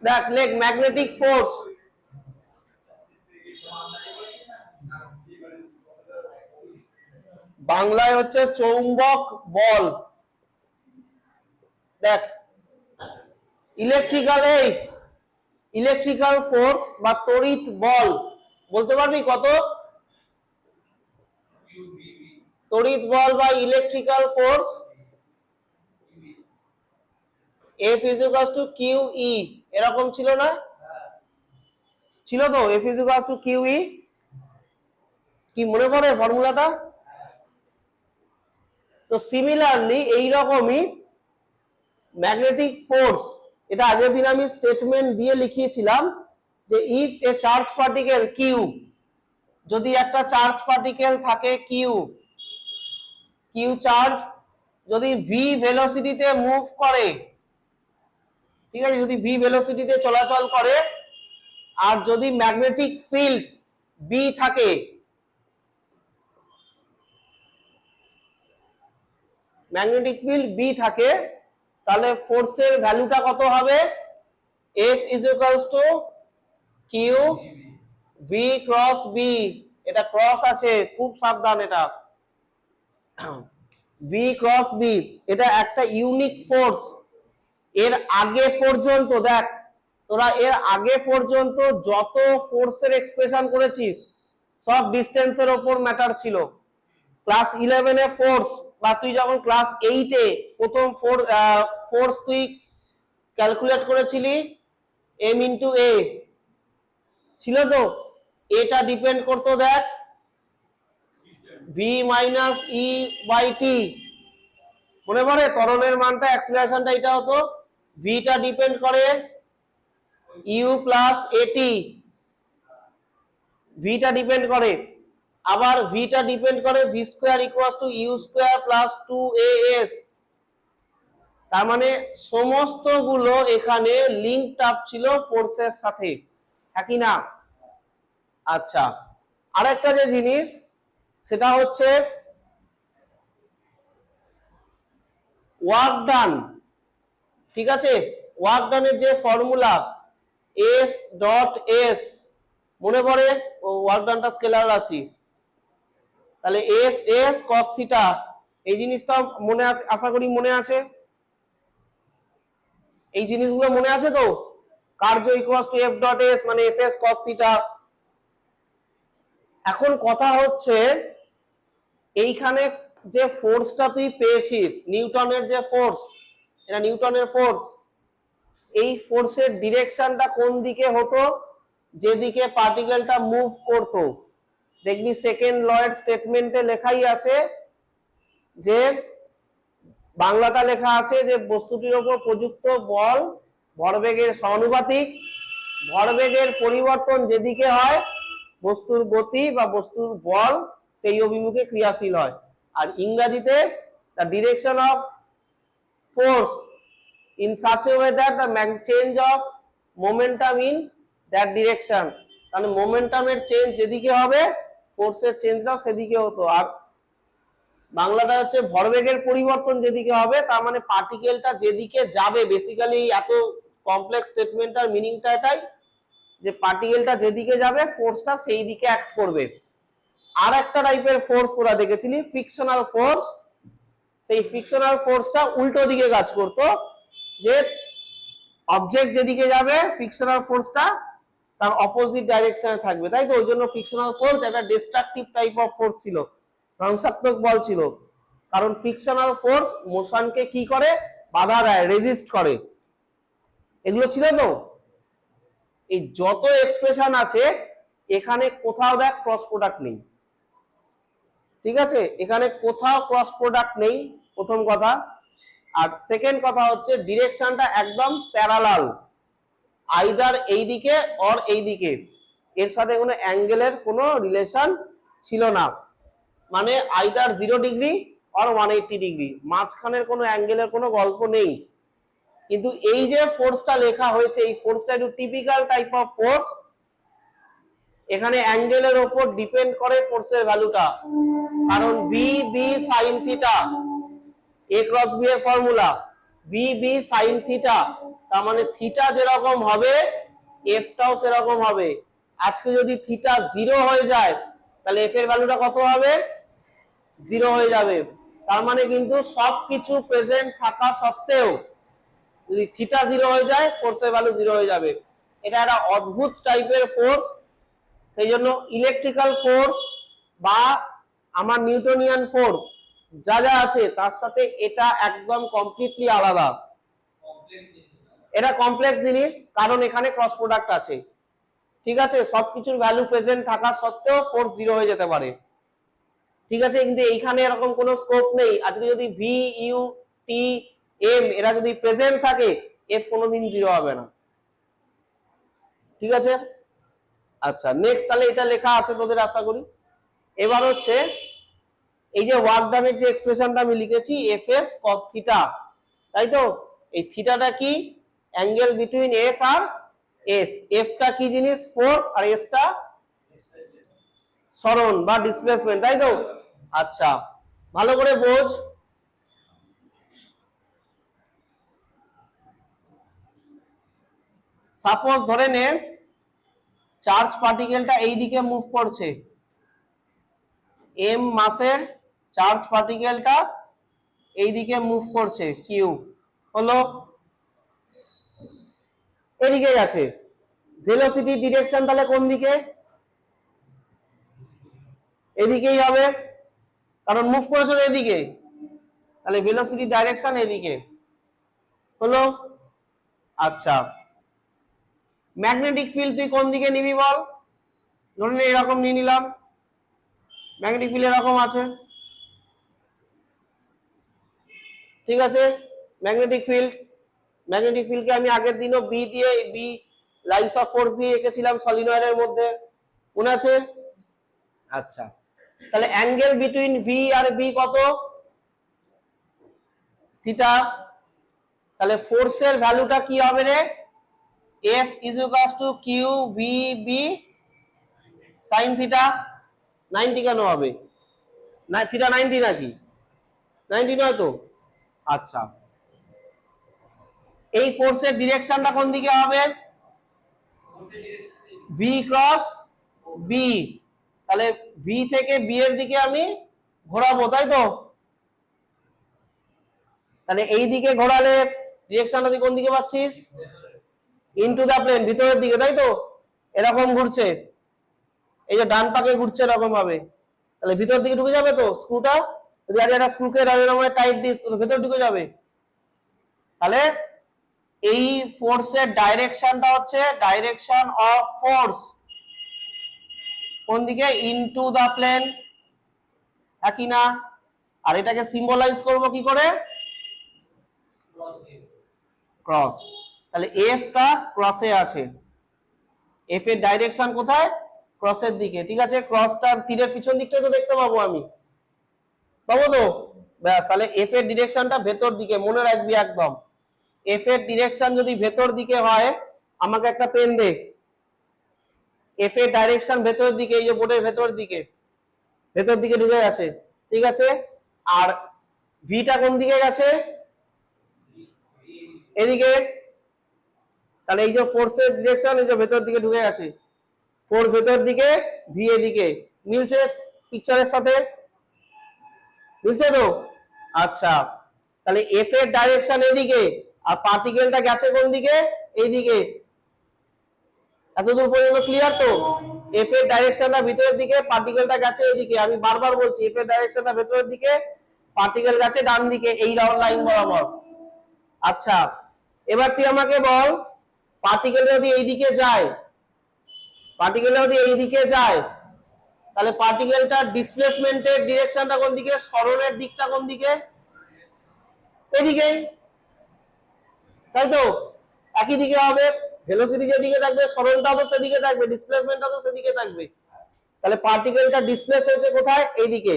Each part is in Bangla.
দেখ লেখ ম্যাগনেটিক ফোর্স, বাংলায় হচ্ছে চৌম্বক বল। দেখ ইলেকট্রিক্যাল ফোর্স বা তড়িৎ বল বলতে পারবি কত? তড়িৎ বল বা electrical force F is equals to QE, এরকম ছিল না? ছিল তো, F is equals to QE। কি মনে পড়ে ফর্মুলাটা? তো সিমিলারলি এইরকমই ম্যাগনেটিক ফোর্স, এটা আগের দিন আমি স্টেটমেন্ট দিয়ে লিখিয়েছিলাম যে if a charge particle q, যদি একটা চার্জ পার্টিকেল থাকে কিউ চার্জ যদি ভি ভেলোসিটিতে মুভ করে, ঠিক আছে, যদি ভি ভেলোসিটিতে চলাচল করে, আর যদি ম্যাগনেটিক ফিল্ড বি থাকে, ম্যাগনেটিক ফিল্ড বি থাকে, তাহলে ফোর্সের ভ্যালুটা কত হবে? F is equals to Q V cross B, এটা ক্রস আছে, খুব সাবধান, এটা V ক্রস B, এটা একটা ইউনিক ফোর্স। এর আগে পর্যন্ত দেখ, তোরা এর আগে পর্যন্ত যত ফোর্সের এক্সপ্রেশন করেছিস সব ডিস্টেন্সের উপর ম্যাটার ছিল। ক্লাস 11 এ ফোর্স, বা তুই যখন ক্লাস 8 এ প্রথম ফোর্স তুই ক্যালকুলেট করেছিলি m ইনটু a ছিল তো, এটা ডিপেন্ড করতো দেখ v minus e by t, মনে পড়ে? ত্বরণের মানটা অ্যাক্সিলারেশনটা এটা হতো, v টা ডিপেন্ড করে u প্লাস at, v টা ডিপেন্ড করে, আবার v টা ডিপেন্ড করে v square equals to u square plus 2as। তার মানে সমস্ত গুলো এখানে লিঙ্কড আপ ছিল ফোর্সের সাথে, হ্যাঁ কি না? আচ্ছা, আরেকটা যে জিনিস সেটা হচ্ছে ওয়ার্ক ডান, ঠিক আছে? ওয়ার্ক ডানের যে ফর্মুলা F ডট S, মনে পড়ে? ওয়ার্ক ডানটা স্কেলার রাশি, তাহলে F S cos থিটা, এই জিনিসটা মনে আছে? আশা করি মনে আছে, এই জিনিসগুলো মনে আছে তো? কার্য equals to F dot S মানে F S cos থিটা। এখন কথা হচ্ছে এইখানে যে ফোর্সটা তুই পেয়েছিস, নিউটনের যে ফোর্স, এটা নিউটনের ফোর্স, এই ফোর্সের ডিরেকশনটা কোন দিকে হতো? যেদিকে পার্টিকেলটা মুভ করতো। দেখবি সেকেন্ড ল এর স্টেটমেন্টে লেখাই আছে যে, বাংলাটা লেখা আছে যে বস্তুটির উপর প্রযুক্ত বল ভরবেগের সমানুপাতিক, ভরবেগের পরিবর্তন যেদিকে হয় বস্তুর গতি বা বস্তুর বল সেই অভিমুখে ক্রিয়াশীল হয়। আর ইংরেজিতে the direction of force in such a way that the change of momentum in that direction, তাহলে মোমেন্টামের চেঞ্জ যেদিকে হবে ফোর্সের চেঞ্জটাও সেদিকে হতো। আর বাংলাটা হচ্ছে ভরবেগের পরিবর্তন যেদিকে হবে, তার মানে পার্টিকেলটা যেদিকে যাবে, বেসিক্যালি এত কমপ্লেক্স স্টেটমেন্টটার মিনিংটা এটাই যে পার্টিকেলটা যেদিকে যাবে ফোর্সটা সেই দিকে অ্যাক্ট করবে। আর একটা টাইপের ফোর্স ওরা দেখেছিলি ফ্রিকশনাল ফোর্স, সেই ফ্রিকশনাল ফোর্সটা উল্টো দিকে কাজ করতো, যে অবজেক্ট যেদিকে যাবে ফ্রিকশনাল ফোর্সটা তার অপোজিট ডাইরেকশনে থাকবে, তাই তো? ওই জন্য ফ্রিকশনাল ফোর্স একটা ডিস্ট্রাকটিভ টাইপ অফ ফোর্স ছিল, ধ্বংসাত্মক বল ছিল, কারণ ফ্রিকশনাল ফোর্স মোশনকে কি করে? বাধা দেয়, রেজিস্ট করে। এগুলো ছিল তো। এই যত এক্সপ্রেশন আছে এখানে কোথাও দেখ ক্রস প্রোডাক্ট নেই, ঠিক আছে? এখানে কোথাও ক্রস প্রোডাক্ট নেই, প্রথম কথা। আর সেকেন্ড কথা হচ্ছে ডিরেকশনটা একদম প্যারালাল, আইদার এইদিকে অর এইদিকে, এর সাথে কোনো অ্যাঙ্গেলের কোনো রিলেশন ছিল না, মানে আইদার 0 ডিগ্রি অর 180 ডিগ্রি, মাঝখানের কোনো অ্যাঙ্গেলের কোনো গল্প নেই। কিন্তু এই যে ফোর্সটা লেখা হয়েছে, এই ফোর্সটা একটু টিপিক্যাল টাইপ অফ ফোর্স, এখানে অ্যাঙ্গেলের উপর ডিপেন্ড করে ফোর্সের ভ্যালুটা, কারণ v B sine theta, a cross B এর formula v B sine theta, তার মানে থিটা যেরকম হবে এফটাও সেরকম হবে। আজকে যদি থিটা 0 হয়ে যায় তাহলে এফ এর ভ্যালুটা কত হবে? 0 হয়ে যাবে। তার মানে কিন্তু সবকিছু প্রেজেন্ট থাকা সত্ত্বেও যদি থিটা 0 হয়ে যায় ফোর্সের ভ্যালু 0 হয়ে যাবে। এটা একটা অদ্ভুত টাইপের ফোর্স। সেই জন্য ইলেকট্রিক্যাল ফোর্স বা আমার নিউটনিয়ান ফোর্স যা যা আছে তার সাথে এটা একদম কমপ্লিটলি আলাদা। এটা কমপ্লেক্স জিনিস, কারণ এখানে ক্রস প্রোডাক্ট আছে। ঠিক আছে, সবকিছুর ভ্যালু প্রেজেন্ট থাকা সত্ত্বেও ফোর্স 0 হয়ে যেতে পারে। ঠিক আছে, কিন্তু এইখানে এরকম কোনো স্কোপ নেই। আজকে যদি ভি, ইউ, টি, এম এরা যদি প্রেজেন্ট থাকে এফ কোনোদিন 0 হবে না। ঠিক আছে, আচ্ছা নেক্সট তাহলে এটা লেখা আছে তোদের আশা করি। এবার হচ্ছে এই যে ওয়ার্ক ডানের যে এক্সপ্রেশনটা আমি লিখেছি এফ এস কস থিটা, তাই তো? এই থিটাটা কি? Angle between F R S. এফটা কি জিনিস? ফোর্স, আর এসটা সরণ বা ডিসপ্লেসমেন্ট, তাই তো? আচ্ছা ভালো করে বোঝ। সাপোজ ধরে নে চার্জ পার্টিকেলটা এই দিকে মুভ করছে, এম মাসের চার্জ পার্টিকেলটা এই দিকে মুভ করছে, কিউ হলো এদিকে গেছে। ভেলোসিটি ডিরেকশন তাহলে কোন দিকে? এদিকেই হবে, কারণ মুভ করেছে এদিকে, তাহলে ভেলোসিটি ডাইরেকশন এদিকে হলো। আচ্ছা ম্যাগনেটিক ফিল্ড তুই কোন দিকে নিবি বল? ধরুন এরকম নিয়ে নিলাম, ম্যাগনেটিক ফিল্ড এরকম আছে। ঠিক আছে, ম্যাগনেটিক ফিল্ডকে আমি আগের দিনও বি দিয়ে, বি লাইনস অফ ফোর্স দিয়ে এঁকেছিলাম সলিনয়েডের মধ্যে, মনে আছে? আচ্ছা তাহলে অ্যাঙ্গেল বিটুইন ভি আর বি কত? থিটা। তাহলে ফোর্সের ভ্যালুটা কি হবে রে? F is equals to Q V B sine theta. 90 কেন হবে? না থিটা 90 নাকি? 90 নয় তো। আচ্ছা এই ফোর্সের ডিরেকশনটা কোন দিকে হবে? V cross B. তাহলে ভি থেকে বি এর দিকে আমি ঘোরাবো, তাই তো? তাহলে এই দিকে ঘোরালে ডিরেকশনটা তুই কোন দিকে পাচ্ছিস? ইনটু দা প্লেন, ভিতরের দিকে, তাই তো? এরকম ঘুরছে, এই যে ডান পাকে ঘুরছে এরকম ভাবে, তাহলে ভিতর দিকে ঢুকে যাবে তো স্ক্রুটা। যদি আগে একটা স্ক্রুকে এরকম টাইট দিস ভেতর ঢুকে যাবে। তাহলে এই ফোর্সের ডাইরেকশনটা হচ্ছে ডাইরেকশন অফ ফোর্স কোন দিকে? ইনটু দা প্লেন, একই না? আর এটাকে সিম্বলাইজ করব কি করে? ক্রস। তাহলে এফ টা ক্রসে আছে, এফ এর ডাইরেকশন কোথায়? ক্রসের দিকে। ঠিক আছে, ক্রসটা তীরের পিছন দিকটা তো দেখতে পাবো আমি, পাবো তো? ব্যাস, তাহলে এফ এর ডিরেকশনটা ভেতর দিকে, মনে রাখবি একদম। এফ এর ডিরেকশন যদি ভেতর দিকে হয়, আমাকে একটা পেন দে। এফ এর ডাইরেকশন ভেতরের দিকে, এই যে বোর্ডের ভেতর দিকে, ভেতর দিকে ঢুকে গেছে। ঠিক আছে, আর ভিটা কোন দিকে গেছে? এদিকে। তাহলে এই যে ফোর্সের ডিরেকশন এই যে ভেতর দিকে ঢুকে গেছে, ফোর্স ভেতর দিকে, ভি এদিকে। মিলছে পিকচারের সাথে? মিলছে তো? আচ্ছা তাহলে এফ এর ডাইরেকশন এদিকে, আর পার্টিকেলটা গেছে কোন দিকে? এইদিকে। এতদূর পর্যন্ত ক্লিয়ার তো? এফ এর ডাইরেকশনটা ভিতরের দিকে, পার্টিকেলটা গেছে এদিকে। আমি বারবার বলছি এফ এর ডাইরেকশনটা ভেতরের দিকে, পার্টিকেল গেছে ডান দিকে, এই লাইন বরাবর। আচ্ছা এবার তুই আমাকে বল, পার্টিকেল যদি এইদিকে যায়, তাহলে পার্টিকেলটার ডিসপ্লেসমেন্টের ডিরেকশনটা কোন দিকে? সরণের দিকটা কোন দিকে? এদিকে, তাই তো? একই দিকে হবে, ভেলোসিটি যেদিকে থাকবে সরণটাও তো সেদিকে থাকবে, ডিসপ্লেসমেন্টটা তো সেদিকে থাকবে। তাহলে পার্টিকেলটা ডিসপ্লেস হয়েছে কোথায়? এইদিকে।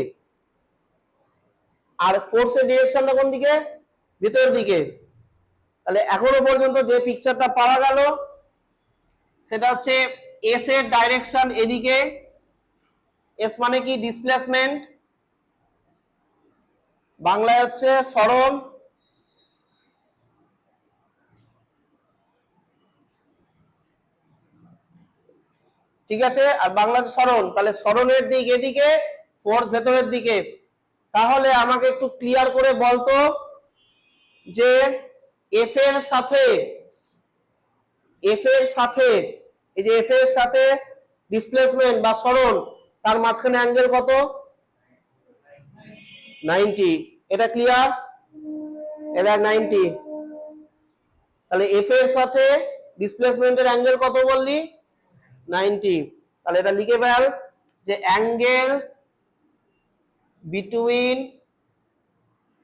আর ফোর্সের ডিরেকশনটা কোন দিকে? ভিতরের দিকে। তাহলে এখনো পর্যন্ত যে পিকচারটা পাওয়া গেল সেটা হচ্ছে এস এর ডাইরেকশন এদিকে, এস মানে কি? ডিসপ্লেসমেন্ট, বাংলায় হচ্ছে সরণ। ঠিক আছে, আর বাংলা সরণ, তাহলে সরণের দিক এদিকে, ফোর্স ভেতরের দিকে। তাহলে আমাকে একটু ক্লিয়ার করে বলতো যে এফ এর সাথে এই যে এফ এর সাথে ডিসপ্লেসমেন্ট বা সরণ, তার মাঝখানে অ্যাঙ্গেল কত? 90। এটা ক্লিয়ার? এটা 90। তাহলে এফ এর সাথে ডিসপ্লেসমেন্টের অ্যাঙ্গেল কত বললি? 90। তাহলে এটা লিখে ফেল যে angle between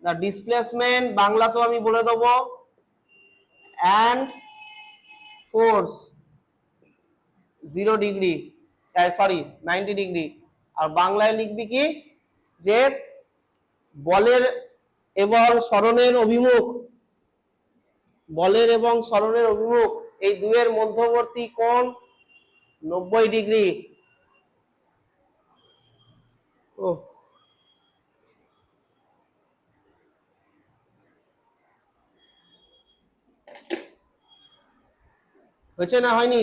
the displacement, Bangla তো আমি বলে দেবো, and force 0 degree, sorry 90 degree. আর বাংলায় লিখবি কি যে বলের এবং সরণের অভিমুখ, এই দুয়ের মধ্যবর্তী কোণ 90 ডিগ্রি। ও হয়েছে না হয়নি?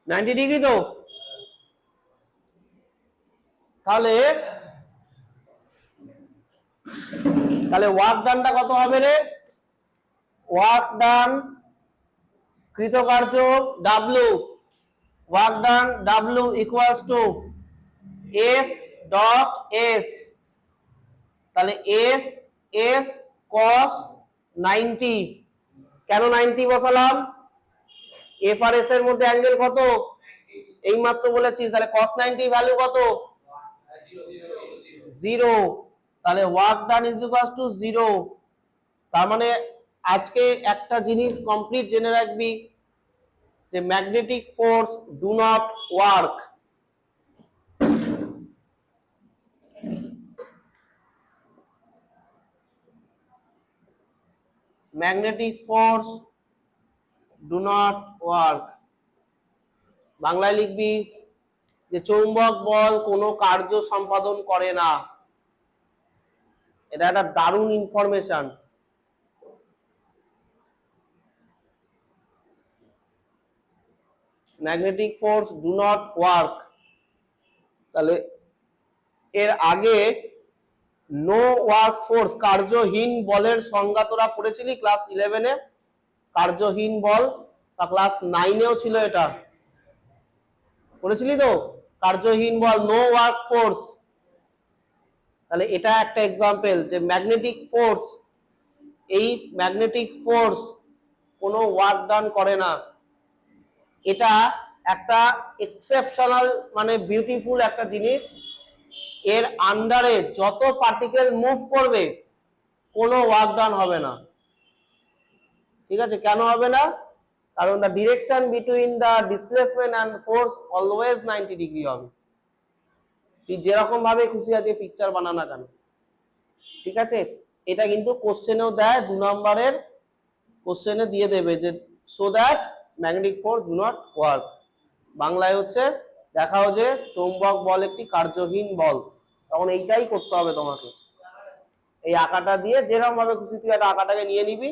নাইনটি ডিগ্রি তো। তাহলে ওয়ার্ক ডানটা কত হবে রে? ওয়ার্ক ডান, কৃতকার্য W, work done W equals to F dot S. তাহলে এফ এস কস 90। কেন 90 বসালাম? এফ আর এস এর মধ্যে অ্যাঙ্গেল কত? এই মাত্র বলেছি। তাহলে cos 90 ভ্যালু কত? 0। তাহলে work done is equals two 0। তার মানে আজকে একটা জিনিস কমপ্লিট জেনে রাখবি যে magnetic force do not work. Magnetic force do not work. বাংলায় লিখবি যে চৌম্বক বল কোনো কার্য সম্পাদন করে না। এটা একটা দারুণ information. Magnetic force do not work. তাহলে এর আগে নো ওয়ার্ক ফোর্স, কার্যহীন বলের সংজ্ঞা তোরা পড়েছিলি ক্লাস 11-এ। কার্যহীন বল, বা ক্লাস 9-এও ছিল, এটা পড়েছিলি তো? কার্যহীন বল, নো ওয়ার্ক ফোর্স। তাহলে এটা একটা এক্সাম্পল যে ম্যাগনেটিক ফোর্স, এই ম্যাগনেটিক ফোর্স কোনো ওয়ার্ক ডান করে না। এটা একটা এক্সেপশনাল, মানে বিউটিফুল একটা জিনিস। এর আন্ডারে যত পার্টিকেল মুভ করবে কোনো ওয়ার্ক ডান হবে না। ঠিক আছে, কেন হবে না? কারণ the direction between the displacement and force always 90 degree হবে। তুই যেরকম ভাবে খুশি আছে পিকচার বানানা কেন। ঠিক আছে, এটা কিন্তু কোশ্চেনেও দেয়, 2 নম্বরের কোশ্চেনে দিয়ে দেবে যে so that magnetic force do not work. বাংলায় হচ্ছে দেখাও যে চৌম্বক বল একটি কার্যহীন বল। তখন এইটাই করতে হবে তোমাকে। এই আঁকাটা দিয়ে যেরকম ভাবে খুশি তুই একটা আঁকাটাকে নিয়ে নিবি,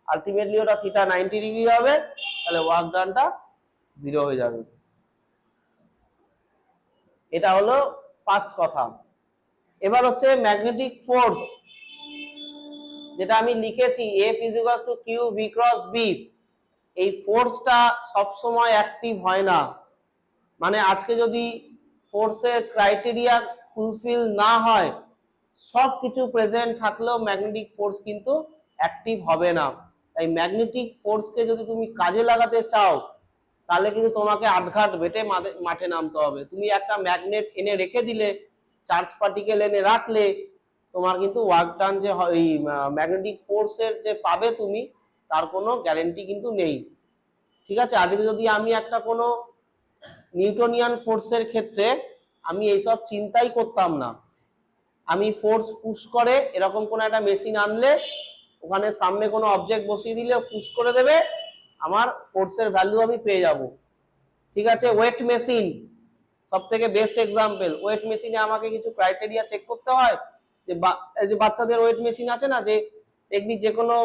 আলটিমেটলি ওটা থিটা 90 ডিগ্রি হবে, তাহলে ওয়ার্ক ডানটা 0 হয়ে যাবে। এটা হলো ফার্স্ট কথা। এবার হচ্ছে ম্যাগনেটিক ফোর্স, যেটা আমি লিখেছি F is equals to Q v cross B. এই ফোর্সটা সবসময় অ্যাক্টিভ হয় না। মানে আজকে যদি ফোর্সের ক্রাইটেরিয়া ফুলফিল না হয়, সব কিছু প্রেজেন্ট থাকলেও ম্যাগনেটিক ফোর্স কিন্তু অ্যাক্টিভ হবে না। তাই ম্যাগনেটিক ফোর্সকে যদি তুমি কাজে লাগাতে চাও, তাহলে কিন্তু তোমাকে আটঘাট বেটে মাঠে নামতে হবে। তুমি একটা ম্যাগনেট এনে রেখে দিলে, চার্জ পার্টিকেল এনে রাখলে, তোমার কিন্তু ওয়ার্ক ডান যে এই ম্যাগনেটিক ফোর্সের যে পাবে তুমি, তার কোনো গ্যারেন্টি কিন্তু নেই। ঠিক আছে, আজকে যদি আমি একটা কোনো নিউটনিয়ান ফোর্সের ক্ষেত্রে আমি এইসব চিন্তাই করতাম না। আমি ফোর্স পুশ করে এরকম কোনো একটা মেশিন আনলে, ওখানে সামনে কোনো অবজেক্ট বসিয়ে দিলে পুশ করে দেবে, আমার ফোর্সের ভ্যালু আমি পেয়ে যাব। ঠিক আছে, ওয়েট মেশিন সব থেকে বেস্ট এক্সাম্পল। ওয়েট মেশিনে আমাকে কিছু ক্রাইটেরিয়া চেক করতে হয়, যে বাচ্চাদের ওয়েট মেশিন আছে না, যে দেখবি যে কোনো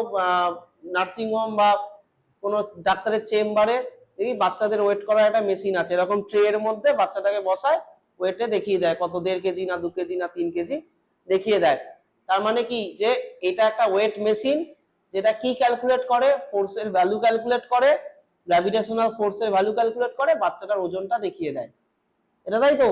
নার্সিং হোম বা কোনো ডাক্তারের চেম্বারে দেখি বাচ্চাদের ওয়েট করার একটা মেশিন আছে, এরকম ট্রে এর মধ্যে বাচ্চাটাকে বসায়, ওয়েটে দেখিয়ে দেয় কত 1.5 কেজি না 2 কেজি না 3 কেজি দেখিয়ে দেয়। তার মানে কি যে এটা একটা ওয়েট মেশিন, যেটা কি ক্যালকুলেট করে, ফোর্সের ভ্যালু ক্যালকুলেট করে, গ্র্যাভিটেশনাল ফোর্সের ভ্যালু ক্যালকুলেট করে, বাচ্চাটার ওজনটা দেখিয়ে দেয়। এটা তাই তো?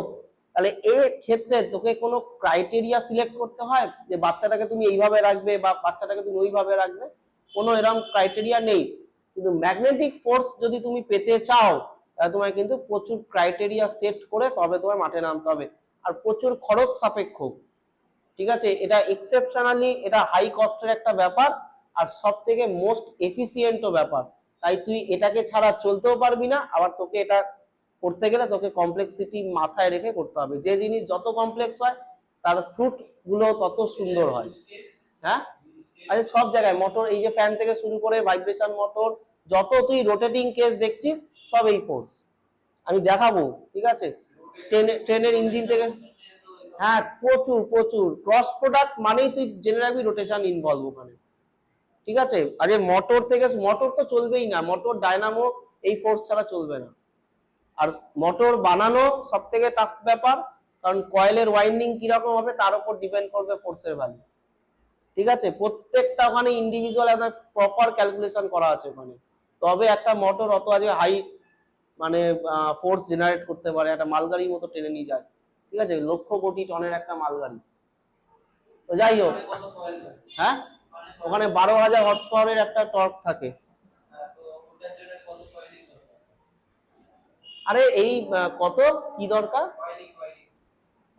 তাহলে এর ক্ষেত্রে তোকে কোনো ক্রাইটেরিয়া সিলেক্ট করতে হয় যে বাচ্চাটাকে তুমি এইভাবে রাখবে বা বাচ্চাটাকে তুমি ওইভাবে রাখবে? কোনো এরকম ক্রাইটেরিয়া নেই। কিন্তু ম্যাগনেটিক ফোর্স যদি তুমি পেতে চাও, তাহলে তোমায় কিন্তু প্রচুর ক্রাইটেরিয়া সেট করে তবে তোমার মাঠে নামতে হবে, আর প্রচুর খরচ সাপেক্ষ। ঠিক আছে, এটা এক্সেপশনালি এটা হাই কস্টের একটা ব্যাপার, আর সব থেকে মোস্ট এফিসিয়েন্টও ব্যাপার। তাই তুই এটাকে ছাড়া চলতেও পারবি না, আবার তোকে এটা করতে গেলে তোকে কমপ্লেক্সিটি মাথায় রেখে করতে হবে। যে জিনিস যত কমপ্লেক্স হয় তার ফ্রুট গুলো তত সুন্দর হয়। হ্যাঁ, আচ্ছা, সব জায়গায় মোটর, এই যে ফ্যান থেকে শুরু করে ভাইব্রেশন মোটর, যত তুই রোটেটিং কেস দেখছিস সব এই ফোর্স আমি দেখাবো। ঠিক আছে, ট্রেনের ইঞ্জিন থেকে, হ্যাঁ প্রচুর প্রচুর ক্রস প্রোডাক্ট মানেই তুই জেনে রাখবি রোটেশন ইনভলভ ওখানে। ঠিক আছে, আরে মোটর থেকে, মোটর তো চলবেই না, মোটর ডায়নামো এই ফোর্স ছাড়া চলবে না। আর মোটর বানানো সব থেকে টাফ ব্যাপার, কারণ কয়েলের ওয়াইন্ডিং কিরকম হবে তার উপর ডিপেন্ড করবে ফোর্সের ভ্যালু। ঠিক আছে, প্রত্যেকটা ওখানে ইন্ডিভিজুয়াল একটা প্রপার ক্যালকুলেশন করা আছে ওখানে, তবে একটা মোটর অত আজকে হাই মানে ফোর্স জেনারেট করতে পারে, একটা মালগাড়ির মতো টেনে নিয়ে যায়। ঠিক আছে, লক্ষ কোটি টনের একটা মালগাড়ি। তো যাই হোক, হ্যাঁ ওখানে 12,000 হর্স পাওয়ারের একটা টর্ক থাকে। আরে এই কত কি দরকার,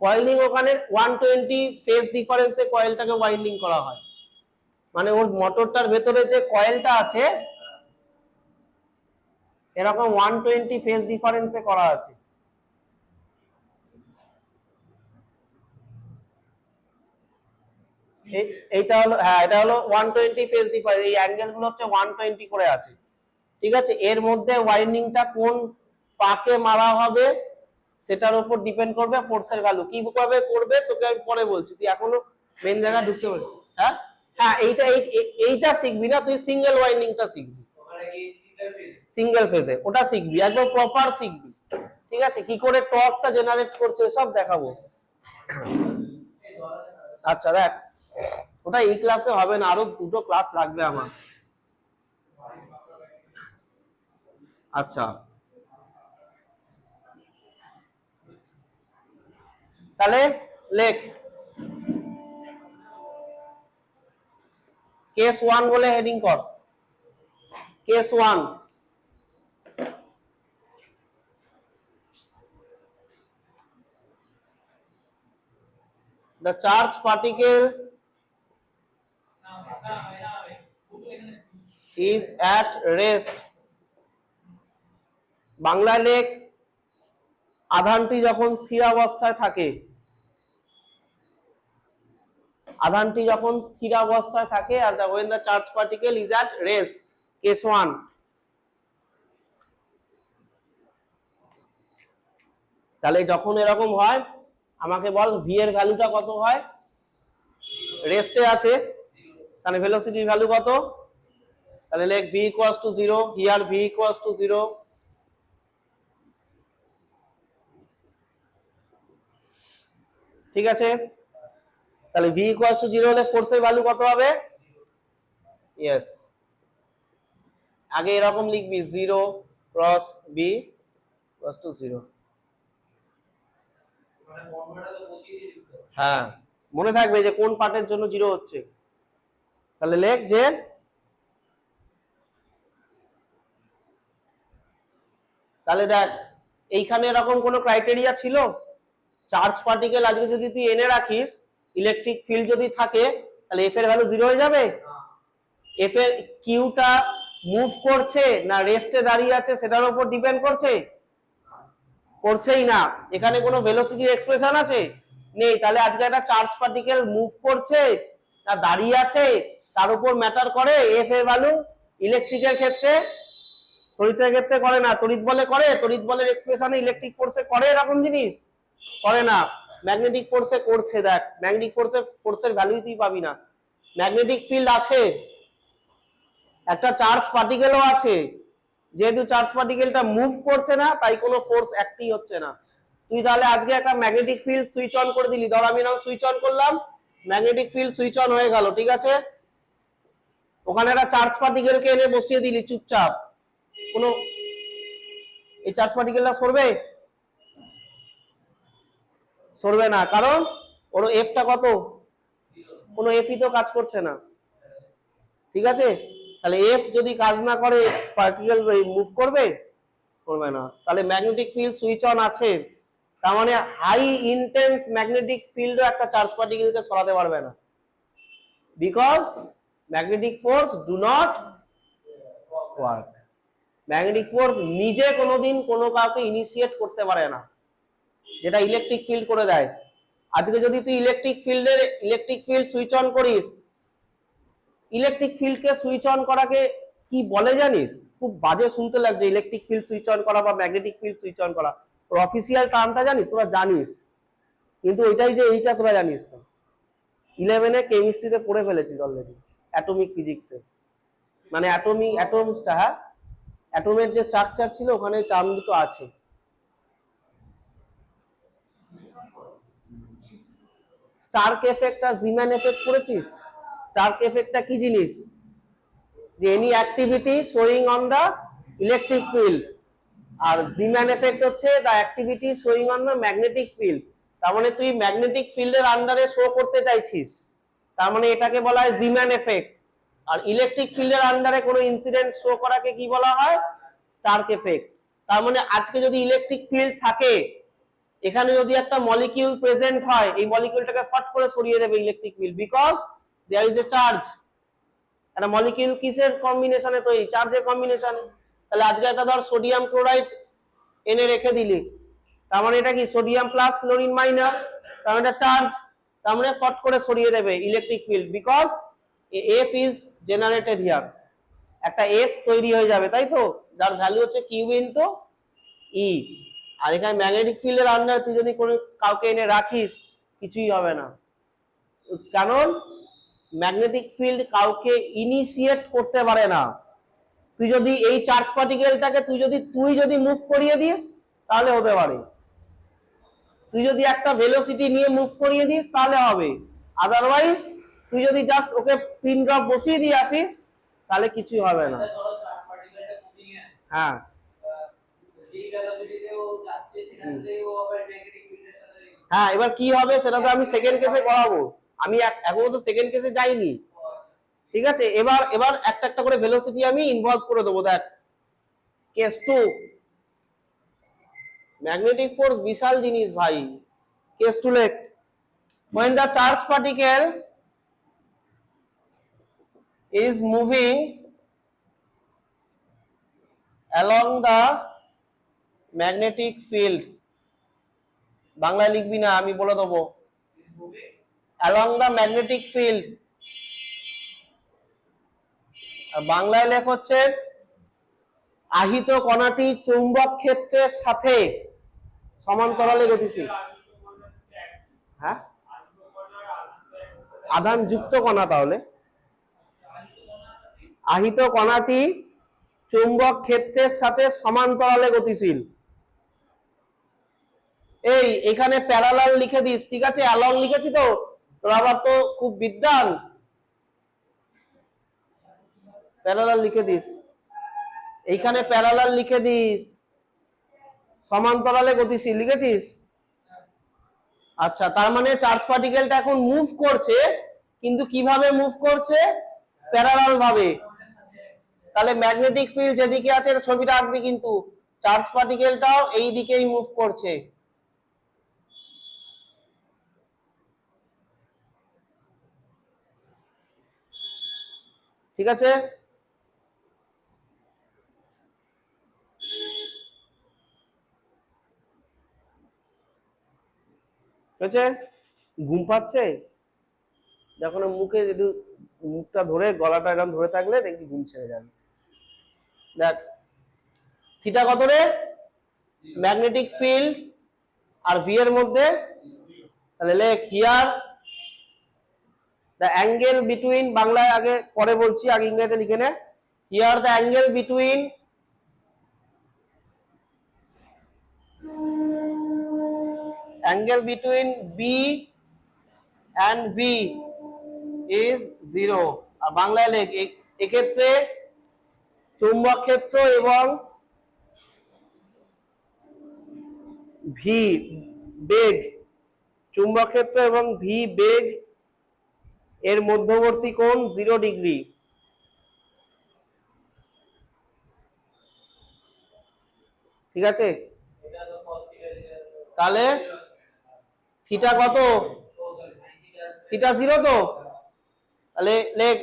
কয়েলিং ওখানে 120 ফেজ ডিফারেন্সে কয়েলটাকে ওয়াইন্ডিং করা হয়, মানে ওর মোটরটার ভেতরে যে কয়েলটা আছে এরকম 120 ফেজ ডিফারেন্সে করা আছে। এইটা হলো, হ্যাঁ এটা হলো 120 ফেজ ডিফারেন্স, এই অ্যাঙ্গেল গুলো হচ্ছে 120 করে আছে। ঠিক আছে, এর মধ্যে ওয়াইন্ডিংটা কোন পাকে মারা হবে সেটার উপর ডিপেন্ড করবে ফোর্সের ভ্যালু। কিভাবে করবে তোকে আমি পরে বলছি, তুই এখনো মেন জায়গা ঢুকতে পারবি। হ্যাঁ হ্যাঁ, এইটা শিখবি না, তুই সিঙ্গেল ওয়াইন্ডিংটা শিখবি, সিঙ্গেল ফেজে ওটা শিখবি, একদম প্রপার শিখবি। ঠিক আছে, কি করে টর্কটা জেনারেট করছে সব দেখাবো। আচ্ছা দেখ, ওটা এই ক্লাসে হবে না, আরো দুটো ক্লাস লাগবে আমার। আচ্ছা, তাহলে লেখ কেস 1 বলে হেডিং কর। Case 1, the charge particle is at rest। বাংলায় লেখ, আধানটি যখন স্থির অবস্থায় থাকে, আধানটি যখন স্থির অবস্থায় থাকে, আর when the charge particle is at rest, case 1। তাহলে যখন এরকম হয় আমাকে বল ভি এর ভ্যালুটা কত হয়, রেস্টে আছে, তাহলে ভেলোসিটির ভ্যালু কত, তাহলে লেখ V equals to 0, here V equals to 0। ঠিক আছে, তাহলে ভি ইকুয়ালস টু 0 হলে ফোর্সের ভ্যালু কত হবে, ইয়েস আগে এরকম লিখবি 0 ক্রস বি ইকুয়ালস টু 0। হ্যাঁ মনে থাকবে যে কোন পার্টের জন্য 0 হচ্ছে। তাহলে লেখ যে তাহলে দেখ এইখানে এরকম কোনো ক্রাইটেরিয়া ছিল, চার্জ পার্টিকেল আজকে যদি তুই এনে রাখিস, ইলেকট্রিক ফিল্ড যদি থাকে, তাহলে এফ এর ভ্যালু 0 হয়ে যাবে। এফ এর কিউটা মুভ করছে না রেস্টে দাঁড়িয়ে আছে সেটার উপর ডিপেন্ড করছে, করছেই না। এখানে কোনো ভেলোসিটির এক্সপ্রেশন আছে নেই, তাহলে আজকে একটা চার্জ পার্টিকেল মুভ করছে না দাঁড়িয়ে আছে তার উপর ম্যাটার করে এফ এর ভ্যালু। ইলেকট্রিকের ক্ষেত্রে, তড়িতের ক্ষেত্রে করে না, তড়িৎ বলে করে, তড়িৎ বলের এক্সপ্রেশনে ইলেকট্রিক ফোর্সে করে এরকম জিনিস করে না, ম্যাগনেটিক ফোর্সে করছে। দেখ ম্যাগনেটিক ফোর্সের ভ্যালুই তুই পাবি না, ম্যাগনেটিক ফিল্ড আছে, একটা চার্জ পার্টিকেলও আছে, যেহেতু চার্জ পার্টিকেলটা মুভ করছে না তাই কোনো ফোর্স অ্যাক্টই হচ্ছে না। তুই তাহলে আজকে একটা ম্যাগনেটিক ফিল্ড সুইচ অন করে দিলি, ধর আমি নাও সুইচ অন করলাম, ম্যাগনেটিক ফিল্ড সুইচ অন হয়ে গেল, ঠিক আছে, ওখানে একটা চার্জ পার্টিকেলকে এনে বসিয়ে দিলি চুপচাপ, কোনো এই চার্জ পার্টিকেলটা সরবে? সরবে না, কারণ ওর এফটা কত, কোনো এফই তো কাজ করছে না, ঠিক আছে, তাহলে এফ যদি কাজ না করে পার্টিকেল মুভ করবে? করবে না। তাহলে ম্যাগনেটিক ফিল্ড সুইচ অন আছে, তার মানে হাই ইন্টেন্স ম্যাগনেটিক ফিল্ডও একটা চার্জ পার্টিকেলকে সরাতে পারবে না, because magnetic force do not work. Magnetic force নিজে কোনোদিন কোনো কাউকে ইনিশিয়েট করতে পারে না, যেটা ইলেকট্রিক ফিল্ড করে দেয়। আজকে যদি তুই ইলেকট্রিক ফিল্ড সুইচ অন করিস, ইলেকট্রিক ফিল্ডকে সুইচ অন করাকে কি বলে জানিস? খুব বাজে শুনতে লাগছে ইলেকট্রিক ফিল্ড সুইচ অন করা বা ম্যাগনেটিক ফিল্ড সুইচ অন করা, ওর অফিসিয়াল টার্মটা জানিস? তোরা জানিস, কিন্তু ওইটাই যে এইটা তোরা জানিস না। 11-এ কেমিস্ট্রিতে পড়ে ফেলেছিস অলরেডি, অ্যাটমিক ফিজিক্সে, মানে অ্যাটমসটা, হ্যাঁ, অ্যাটমের যে স্ট্রাকচার ছিল ওখানে টার্ম দুটো আছে। স্টার্ক এফেক্ট আর জিম্যান এফেক্ট পড়েছিস? স্টার্ক এফেক্টটা কি জিনিস? যে any activity showing on the electric field, আর জিম্যান এফেক্ট হচ্ছে the activity showing on the magnetic field. তার মানে তুই ম্যাগনেটিক ফিল্ডের আন্ডারে শো করতে চাইছিস, তার মানে এটাকে বলা হয় জিম্যান এফেক্ট। আর ইলেকট্রিক ফিল্ডের আন্ডারে কোনো ইনসিডেন্ট শো করাকে কি বলা হয়? Stark effect. তার মানে আজকে যদি ইলেকট্রিক ফিল্ড থাকে, এখানে যদি একটা মলিকিউল প্রেজেন্ট হয়, এই মলিকিউলটাকে ফট করে সরিয়ে দেবে electric field, because there is a charge. একটা মলিকিউল কিসের কম্বিনেশনে তৈরি? চার্জের কম্বিনেশন। তাহলে আজকে একটা ধর সোডিয়াম ক্লোরাইড এনে রেখে দিলি, তার মানে এটা কি সোডিয়াম প্লাস ক্লোরিন মাইনাস, তার মানে এটা চার্জ, তার মানে ফট করে সরিয়ে দেবে electric field, because F is generated here, একটা এফ তৈরি হয়ে যাবে, তাই তো, যার ভ্যালু হচ্ছে কিউ ইনটু ই। আর এখানে ম্যাগনেটিক ফিল্ডের আন্ডারে তুই যদি কোনো কাউকে এনে রাখিস, কিছুই হবে না, কারণ ম্যাগনেটিক ফিল্ড কাউকে ইনিশিয়েট করতে পারে না। তুই যদি এই চার্জ পার্টিকেলটাকে তুই যদি মুভ করিয়ে দিস তাহলে হতে পারে, তুই যদি একটা ভেলোসিটি নিয়ে মুভ করিয়ে দিস তাহলে হবে, আদারওয়াইজ তুই যদি জাস্ট ওকে পিন ড্রপ বসিয়ে দিয়ে আসিস তাহলে কিছুই হবে না। হ্যাঁ, হ্যাঁ, এবার কি হবে সেটা তো আমি সেকেন্ড কেসে করাবো, আমি এখনো তো সেকেন্ড কেসে যাইনি, ঠিক আছে। এবার এবার একটা একটা করে ভেলোসিটি আমি ইনভলভ করে দেবো। দেখ, কেস 2, ম্যাগনেটিক ফোর্স বিশাল জিনিস ভাই। কেস 2 লেখ, when the charge particle is moving along the magnetic field, বাংলায় লিখবি না, আমি বলে দেবো, along the magnetic field, আর বাংলায় লেখ হচ্ছে আহিত কণাটি চৌম্বক ক্ষেত্রের সাথে সমান্তরালে গতিশীল। হ্যাঁ, আধান যুক্ত কণা, তাহলে আহিত কণাটি চৌম্বক ক্ষেত্রের সাথে সমান্তরালে গতিশীল। এই এখানে প্যারালাল লিখে দিস, ঠিক আছে, অ্যালং লিখেছি তো, তোর আবার তো খুব বিদ্বান, প্যারালাল লিখে দিস, এইখানে প্যারালাল লিখে দিস, সমান্তরালে গতিশীল লিখেছিস? আচ্ছা, তার মানে চার্জ পার্টিকেলটা এখন মুভ করছে, কিন্তু কিভাবে মুভ করছে? প্যারালাল ভাবে। তাহলে ম্যাগনেটিক ফিল্ড যেদিকে আছে ছবিটা আঁকবি, কিন্তু চার্জ পার্টিকেলটাও এই দিকেই মুভ করছে, ঠিক আছে। হয়েছে? ঘুম পাচ্ছে যখন মুখে একটু, মুখটা ধরে গলাটা এরকম ধরে থাকলে দেখবি ঘুম ছেড়ে যাবে। দেখ, থিটা কত রে? ম্যাগনেটিক ফিল্ড আর ভি এর মধ্যে, তাহলে লেখ হিয়ার দ্য অ্যাঙ্গেল বিটুইন, বাংলায় আগে পরে বলছি, আগে ইংরেজিতে লিখে নে, Here the angle between B and V is 0. আর বাংলায় লেখ এক্ষেত্রে চৌম্বক ক্ষেত্র এবং ভি বেগ, চুম্বক ক্ষেত্র এবং ভি বেগ এর মধ্যবর্তী কোণ 0 ডিগ্রি। ঠিক আছে, তাহলে থিটা কত? থিটা 0 তো, তাহলে লেখ,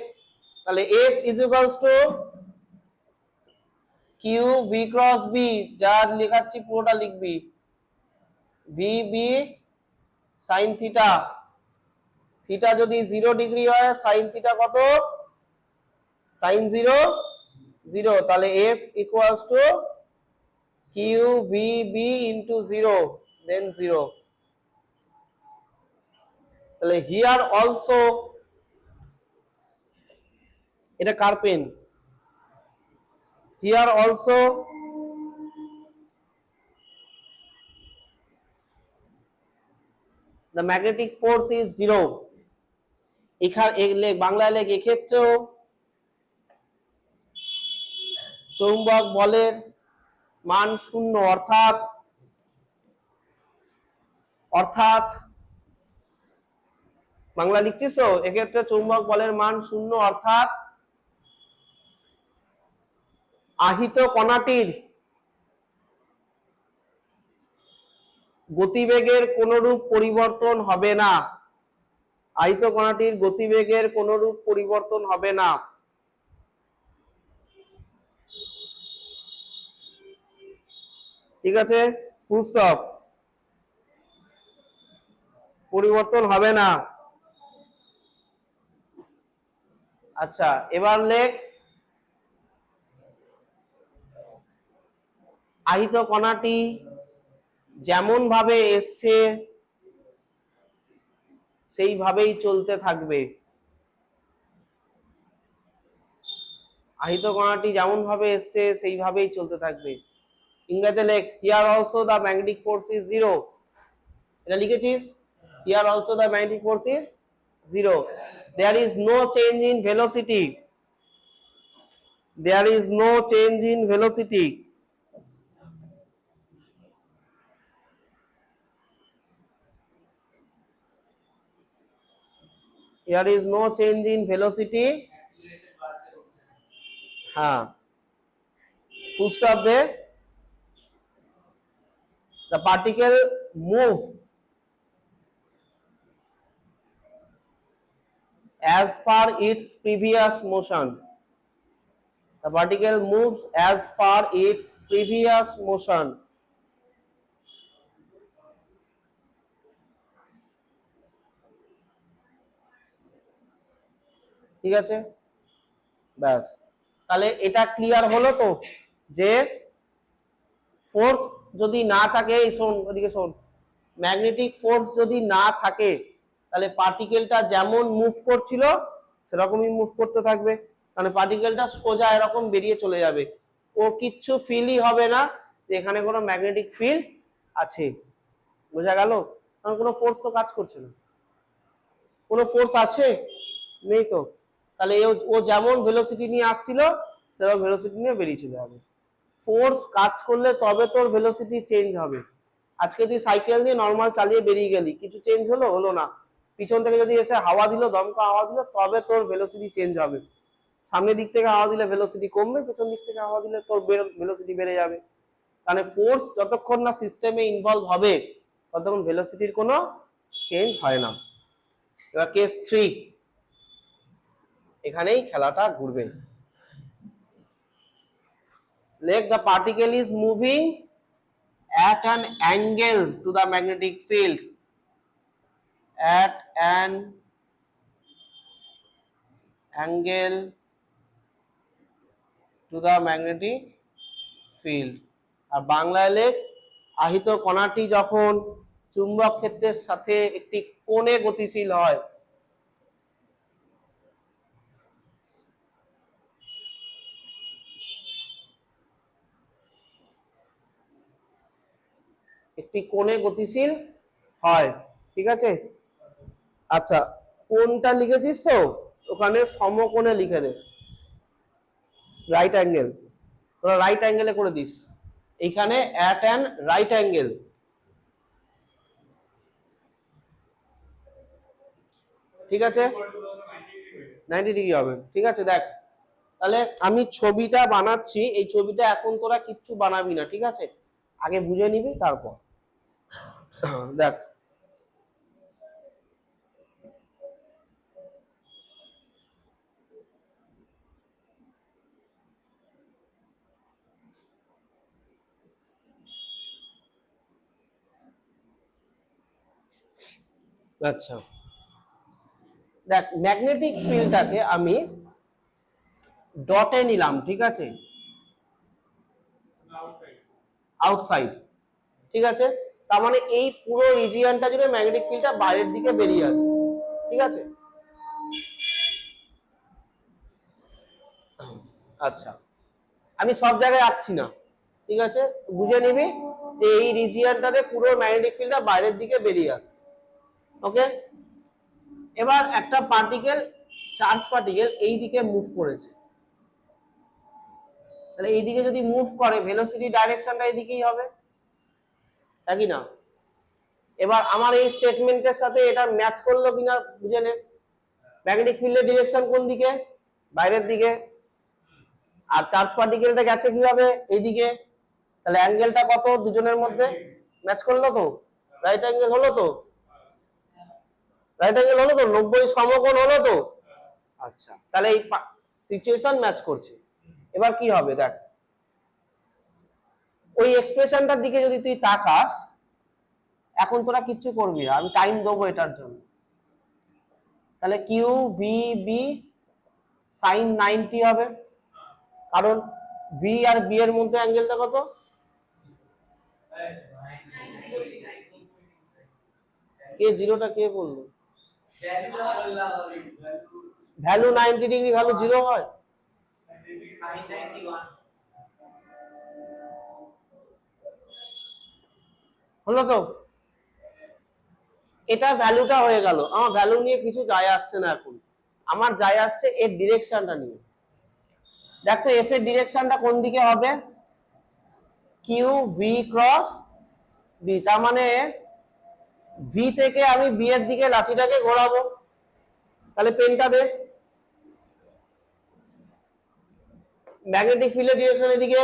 তাহলে F is equals to Q V cross B, যা লেখাচ্ছি পুরোটা লিখবি, V B sin theta. Theta যদি 0 ডিগ্রি হয় sin থিটা কত? sin 0 0, তাহলে F equals to Q V B into 0, then 0. তাহলে here also, এটা কার pen? Here also the magnetic force is 0. এখানে বাংলায় লেখ এক্ষেত্রেও চৌম্বক বলের মান 0, অর্থাৎ বাংলা লিখছিস তো, এক্ষেত্রে চৌম্বক বলের মান 0, অর্থাৎ আহিত কণাটির গতিবেগের কোনরূপ পরিবর্তন হবে না। আহিত কণাটির গতিবেগের কোনরূপ পরিবর্তন হবে না। ঠিক আছে, ফুল স্টপ, পরিবর্তন হবে না। আচ্ছা, এবার লেখ আহিত কণাটি যেমন ভাবে এসছে সেইভাবেই চলতে থাকবে। আহিত কণাটি যেমন ভাবে এসছে সেইভাবেই চলতে থাকবে। ইংরেজিতে লেখ here also the magnetic force is 0. এটা লিখেছিস? here also the magnetic force is 0. There is no change in velocity. There is no change in velocity. There is no change in velocity. हाँ, full stop there. The particle move as per its previous motion. The particle moves as per its previous motion. ঠিক আছে, ব্যাস, তাহলে এটা ক্লিয়ার হলো তো, যে ফোর্স যদি না থাকে, শোন ওদিকে শোন, ম্যাগনেটিক ফোর্স যদি না থাকে তাহলে পার্টিকেলটা যেমন মুভ করছিল সেরকমই মুভ করতে থাকবে। মানে পার্টিকেলটা সোজা এরকম বেরিয়ে চলে যাবে, ও কিচ্ছু ফিলই হবে না যে এখানে কোনো ম্যাগনেটিক ফিল্ড আছে। বোঝা গেল? কারণ কোনো ফোর্স তো কাজ করছে না। কোনো ফোর্স আছে? নেই তো। তাহলে ও যেমন ভেলোসিটি নিয়ে আসছিল সেরকম ভেলোসিটি নিয়ে বেরিয়ে চলে যাবে। ফোর্স কাজ করলে তবে তোর ভেলোসিটি চেঞ্জ হবে। আজকে তুই সাইকেল নিয়ে নর্মাল চালিয়ে বেরিয়ে গেলি, কিছু চেঞ্জ হলো? হলো না। পিছন থেকে যদি এসে হাওয়া দিল, দমকা হাওয়া দিল, তবে তোর ভেলোসিটি চেঞ্জ হবে। সামনের দিক থেকে হাওয়া দিলে ভেলোসিটি কমবে, পেছন দিক থেকে হাওয়া দিলে তোর ভেলোসিটি বেড়ে যাবে। মানে ফোর্স যতক্ষণ না সিস্টেমে ইনভলভ হবে ততক্ষণ ভেলোসিটির কোনো চেঞ্জ হয় না। এবার কেস 3, এখানেই খেলাটা ঘুরবে। Let the particle is moving at an angle to the magnetic field. At an angle to the magnetic field. আর বাংলায় লেখ আহিত কণাটি যখন চুম্বক ক্ষেত্রের সাথে একটি কোণে গতিশীল হয়। একটি কোণে গতিশীল হয়, ঠিক আছে। আচ্ছা, কোণটা লিখেছিস তো, ওখানে সমকোণে লিখে দে, রাইট অ্যাঙ্গেল, তোরা রাইট অ্যাঙ্গেলে করে দিস, এইখানে অ্যাট অ্যান রাইট অ্যাঙ্গেল, ঠিক আছে, 90 ডিগ্রি হবে, ঠিক আছে। দেখ তাহলে আমি ছবিটা বানাচ্ছি, এই ছবিটা এখন তোরা কিচ্ছু বানাবি না, ঠিক আছে, আগে বুঝে নিবি তারপর দেখ। আচ্ছা, দেখ ম্যাগনেটিক ফিল্ডটাকে আমি ডটে নিলাম, ঠিক আছে, আউটসাইড, ঠিক আছে। তার মানে এই পুরো রিজিয়নটা জুড়ে ম্যাগনেটিক ফিল্ডটা বাইরের দিকে বেরিয়ে আছে, ঠিক আছে। আচ্ছা, আমি সব জায়গায় আঁকছি না, ঠিক আছে, বুঝে নিবি যে এই রিজিয়নটাতে পুরো ম্যাগনেটিক ফিল্ডটা বাইরের দিকে বেরিয়ে আসছে, ওকে। এবার একটা পার্টিকেল, চার্জ পার্টিকেল এই দিকে মুভ করেছে, তাহলে এইদিকে যদি মুভ করে ভেলোসিটি ডাইরেকশনটা এইদিকেই হবে, নাকি না? এবার আমার এই স্টেটমেন্টের সাথে এটা ম্যাচ করলো কিনা বুঝে নে। ম্যাগনেটিক ফিল্ডের ডিরেকশন কোন দিকে? বাইরের দিকে। আর চার্জ পার্টিকেলটা গেছে কিভাবে? এইদিকে। তাহলে অ্যাঙ্গেলটা কত দুজনের মধ্যে? ম্যাচ করলো তো, রাইট অ্যাঙ্গেল হলো তো, রাইট অ্যাঙ্গেল হলো তো, 90 সমকোণ হলো তো। আচ্ছা, তাহলে এই সিচুয়েশন ম্যাচ করছে। এবার কি হবে দেখ, ওই এক্সপ্রেশনটার দিকে যদি তুই তাকাস, এখন তোরা কিচ্ছু করবি না, আমি টাইম দেবো এটার জন্য। তাহলে কিউ ভি বি সাইন 90 হবে, কারণ ভি আর বি এর মধ্যে অ্যাঙ্গেলটা কত? কে জিরোটা কে বললো? ভ্যালু 90 ডিগ্রি ভ্যালু জিরো হয়? হলো তো, এটা ভ্যালুটা হয়ে গেল। আমার ভ্যালু নিয়ে কিছু যায় আসছে না এখন, আমার যায় আসছে এর ডিরেকশনটা নিয়ে। দেখো এফ এর ডিরেকশনটা কোন দিকে হবে? কিউ ভি ক্রস বি, তার মানে ভি থেকে আমি বি এর দিকে লাঠিটাকে ঘোরাবো। তাহলে পেনটা দে। ম্যাগনেটিক ফিল্ডের ডিরেকশন এদিকে,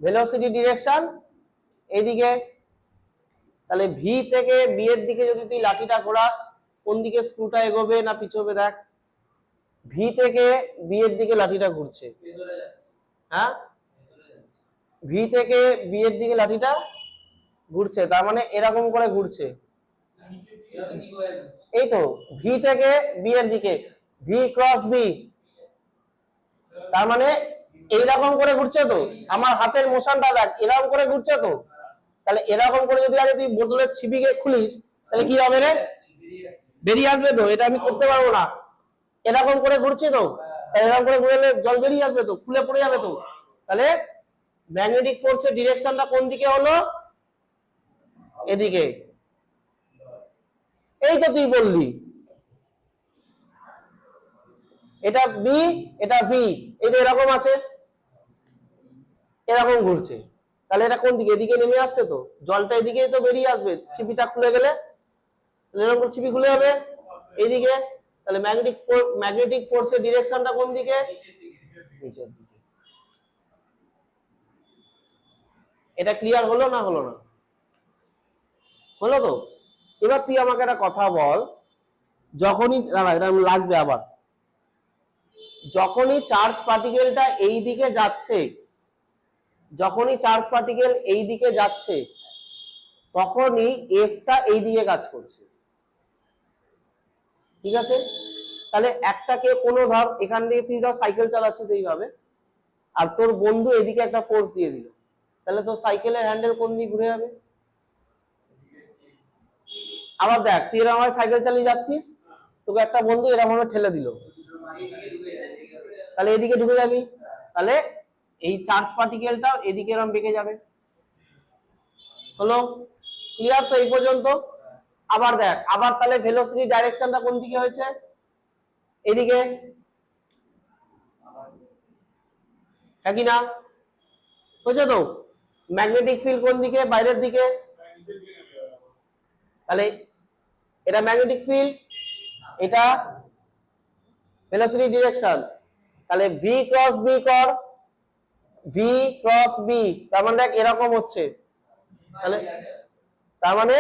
ভেলোসিটি ডিরেকশন এইদিকে। তাহলে ভি থেকে বি এর দিকে যদি তুই লাঠিটা ঘোরাস, কোন দিকে স্ক্রুটা এগোবে না পিছবে? দেখ ভি থেকে বি এর দিকে লাঠিটা ঘুরছে, হ্যাঁ, ভি থেকে বি এর দিকে লাঠিটা ঘুরছে, তার মানে এরকম করে ঘুরছে। এই তো ভি থেকে বি এর দিকে, ভি ক্রস বি, তার মানে এইরকম করে ঘুরছে তো। আমার হাতের মোশনটা দেখ, এরকম করে ঘুরছে তো। তাহলে এরকম করে যদি আগে তুই বোতলের ছিপিকে খুলিস, তাহলে কি হবে রে? বেরিয়ে আসবে তো, এটা আমি করতে পারবো না। এরকম করে ঘুরছে তো, এরকম করে ঘুরলে জল বেরিয়ে আসবে তো, খুলে পড়ে যাবে তো। তাহলে ম্যাগনেটিক ফোর্সের ডিরেকশনটা কোন দিকে হলো? এদিকে। এই তো তুই বললি এটা বি, এটা ভি, এই যে এরকম আছে, এরকম ঘুরছে। তাহলে এটা কোন দিকে? এদিকে নেমে আসছে তো, জলটা এদিকেই তো বেরিয়ে আসবে, ছিপিটা খুলে গেলে এরকম করে ছিপি খুলে যাবে এইদিকে। তাহলে ম্যাগনেটিক ফোর্সের ডিরেকশনটা কোন দিকে? নিচের দিকে। এটা ক্লিয়ার হলো না হলো না? হলো তো। এবার তুই আমাকে একটা কথা বল, যখনই এটা লাগবে আবার, যখনই চার্জ পার্টিকেলটা এই দিকে যাচ্ছে, যখনই চার্জ পার্টিকেল এই দিকে যাচ্ছে, তখনই এফটা এই দিকে কাজ করছে, ঠিক আছে। তাহলে একটাকে কোনো ধর এখান দিয়ে তুই ধর সাইকেল চালাচ্ছিস এইভাবে, আর তোর বন্ধু এদিকে একটা ফোর্স দিয়ে দিল, তাহলে তোর সাইকেলের হ্যান্ডেল কোন দিকে ঘুরে যাবে? আবার দেখ তুই এরকম ভাবে সাইকেল চালিয়ে যাচ্ছিস, তোকে একটা বন্ধু এরকম ভাবে ঠেলে দিল, তাহলে এদিকে ঢুকে যাবি। তাহলে এই চার্জ পার্টিকেলটাও এদিকে এরকম বেঁকে যাবে। হলো? ক্লিয়ার তো এই পর্যন্ত? আবার দেখ, আবার তাহলে ভেলোসিটি ডাইরেকশনটা কোন দিকে হয়েছে? এদিকে, হ্যাঁ কি না? হয়েছে তো? ম্যাগনেটিক ফিল্ড কোন দিকে? বাইরের দিকে। তাহলে এটা ম্যাগনেটিক ফিল্ড, এটা ভেলোসিটি ডিরেকশন। তাহলে ভি ক্রস বি কর, ভি ক্রস বি, তার মানে দেখ এরকম হচ্ছে। তাহলে তার মানে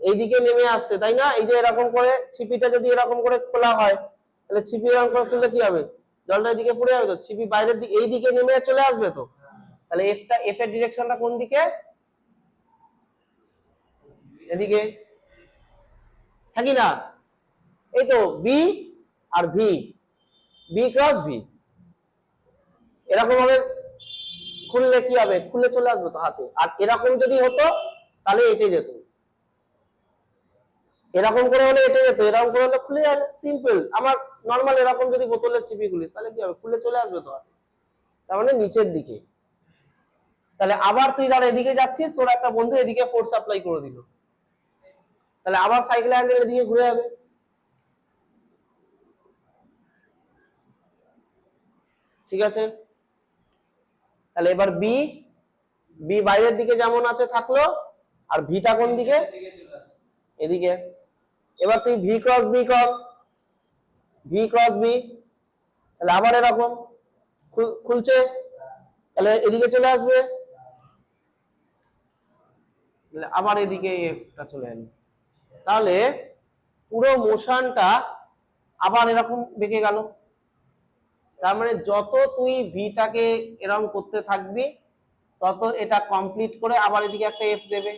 এইদিকে নেমে আসছে, তাই না? এই যে এরকম করে ছিপিটা যদি এরকম করে খোলা হয়, তাহলে ছিপি এরকম করে খুললে কি হবে? জলটা এদিকে পড়ে যাবে তো, ছিপি বাইরের দিকে এই দিকে নেমে চলে আসবে তো। তাহলে এফ এর ডিরেকশনটা কোন দিকে? এদিকে, হ্যাঁ কি না? এই তো বি আর ভি, বি ক্রস ভি এরকম ভাবে খুললে কি হবে? খুলে চলে আসবে তো হাতে। আর এরকম যদি হতো তাহলে এটে যেত, এরকম করে হলে এটে যেত, এরকম করে হলে খুলে যাবে, সিম্পল। আমার নর্মাল এরকম যদি বোতলের চিপি খুলিস তাহলে কি হবে? খুলে চলে আসবে তো হাতে। তার মানে নিচের দিকে। তাহলে আবার তুই ধর এদিকে যাচ্ছিস, তোর একটা বন্ধু এদিকে ফোর্স সাপ্লাই করে দিল, তাহলে আবার সাইকেল হ্যান্ডেল এদিকে ঘুরে যাবে। ঠিক আছে? তাহলে এবার বি, বি বাইরের দিকে যেমন আছে থাকলো, আর ভিটা কোন দিকে? এদিকে। এবার তুই ভি ক্রস বি কর, ভি ক্রস বি, তাহলে আবার এরকম খুলছে, তাহলে এদিকে চলে আসবে, আবার এদিকে এফটা চলে এলো। তাহলে পুরো মোশনটা আবার এরকম বেঁকে গেল। তার মানে যত তুই ভিটাকে এরকম করতে থাকবি তত এটা কমপ্লিট করে আবার এদিকে একটা এফ দেবে।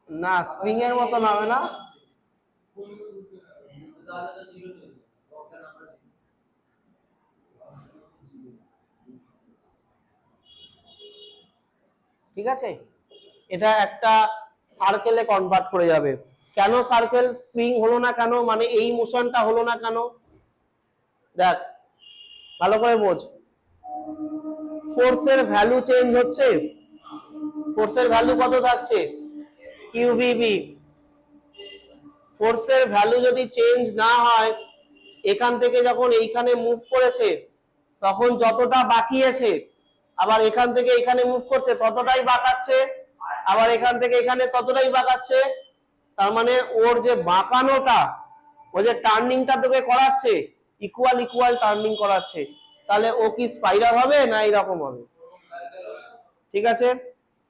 না, স্প্রিং এর মতন হবে না। ঠিক আছে, এটা একটা সার্কেলে কনভার্ট করে যাবে। কেন সার্কেল? স্প্রিং হলো না কেন, মানে এই মোশনটা হলো না কেন? দেখ ভালো করে বোঝ, ফোর্সের ভ্যালু চেঞ্জ হচ্ছে, ফোর্সের ভ্যালু কত থাকছে? কিউভিবি। ফোর্সের ভ্যালু যদি চেঞ্জ না হয়, এখান থেকে যখন এইখানে মুভ করেছে তখন যতটা বাকিয়েছে, আবার এখান থেকে এখানে মুভ করছে ততটাই বাঁকাচ্ছে, আবার এখান থেকে এখানে ততটাই বাঁকাচ্ছে। তার মানে ওর যে বাঁকানোটা, ও যে টার্নিংটা তোকে করাচ্ছে, ইকুয়াল ইকুয়াল টার্নিং করাচ্ছে। তাহলে ও কি স্পাইরাল হবে না এইরকম হবে? ঠিক আছে?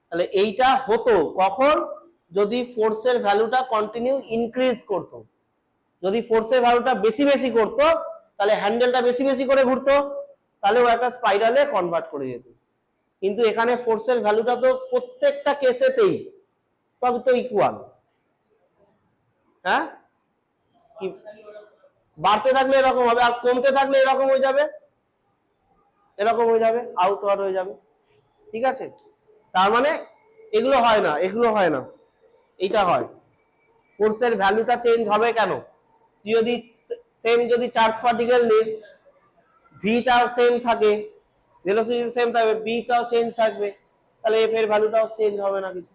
তাহলে এইটা হতো কখন? যদি ফোর্সের ভ্যালুটা কন্টিনিউ ইনক্রিজ করতো। যদি ফোর্সের ভ্যালুটা বেশি বেশি করতো তাহলে হ্যান্ডেলটা বেশি বেশি করে ঘুরতো, তাহলে ও একটা স্পাইরালে কনভার্ট করে যেত। কিন্তু এখানে ফোর্সের ভ্যালুটা তো প্রত্যেকটা কেসেতেই সব তো ইকুয়াল। হ্যাঁ, বাড়তে থাকলে এরকম হবে, আর কমতে থাকলে এরকম হয়ে যাবে, এরকম হয়ে যাবে, আউটওয়ার্ড হয়ে যাবে। ঠিক আছে? তার মানে এগুলো হয় না, এগুলো হয় না, এইটা হয়। ফোর্সের ভ্যালুটা চেঞ্জ হবে কেন? তুই যদি সেম যদি চার্জ পার্টিকেল নিস, ভিটাও সেম থাকে, ভেলোসিটি সেম থাকবে, বিটাও চেঞ্জ থাকবে, তাহলে এফ এর ভ্যালুটাও চেঞ্জ হবে না কিছু।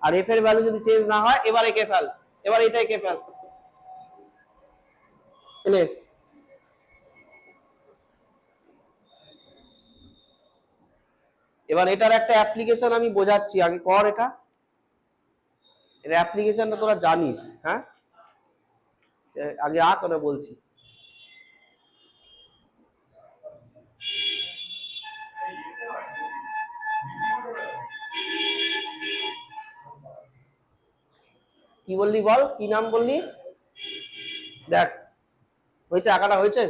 আর এফ এর ভ্যালু যদি চেঞ্জ না হয়, এবার একে ফেল, এবার এটা একে ফেল, এনে এবার এটার একটা অ্যাপ্লিকেশন আমি বোঝাচ্ছি, আগে কর এটা, এর অ্যাপ্লিকেশনটা তোরা জানিস। হ্যাঁ, আগে আ করে বলছি। কি বললি বল, কি নাম বললি? দেখ হয়েছে, আঁকাটা হয়েছে।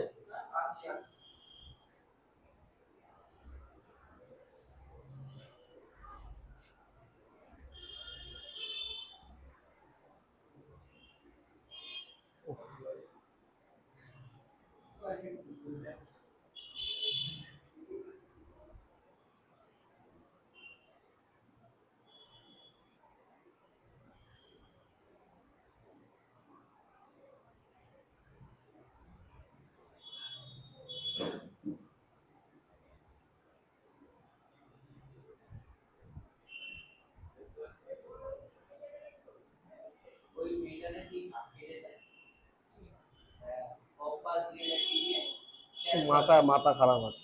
মাথা মাথা খারাপ আছে।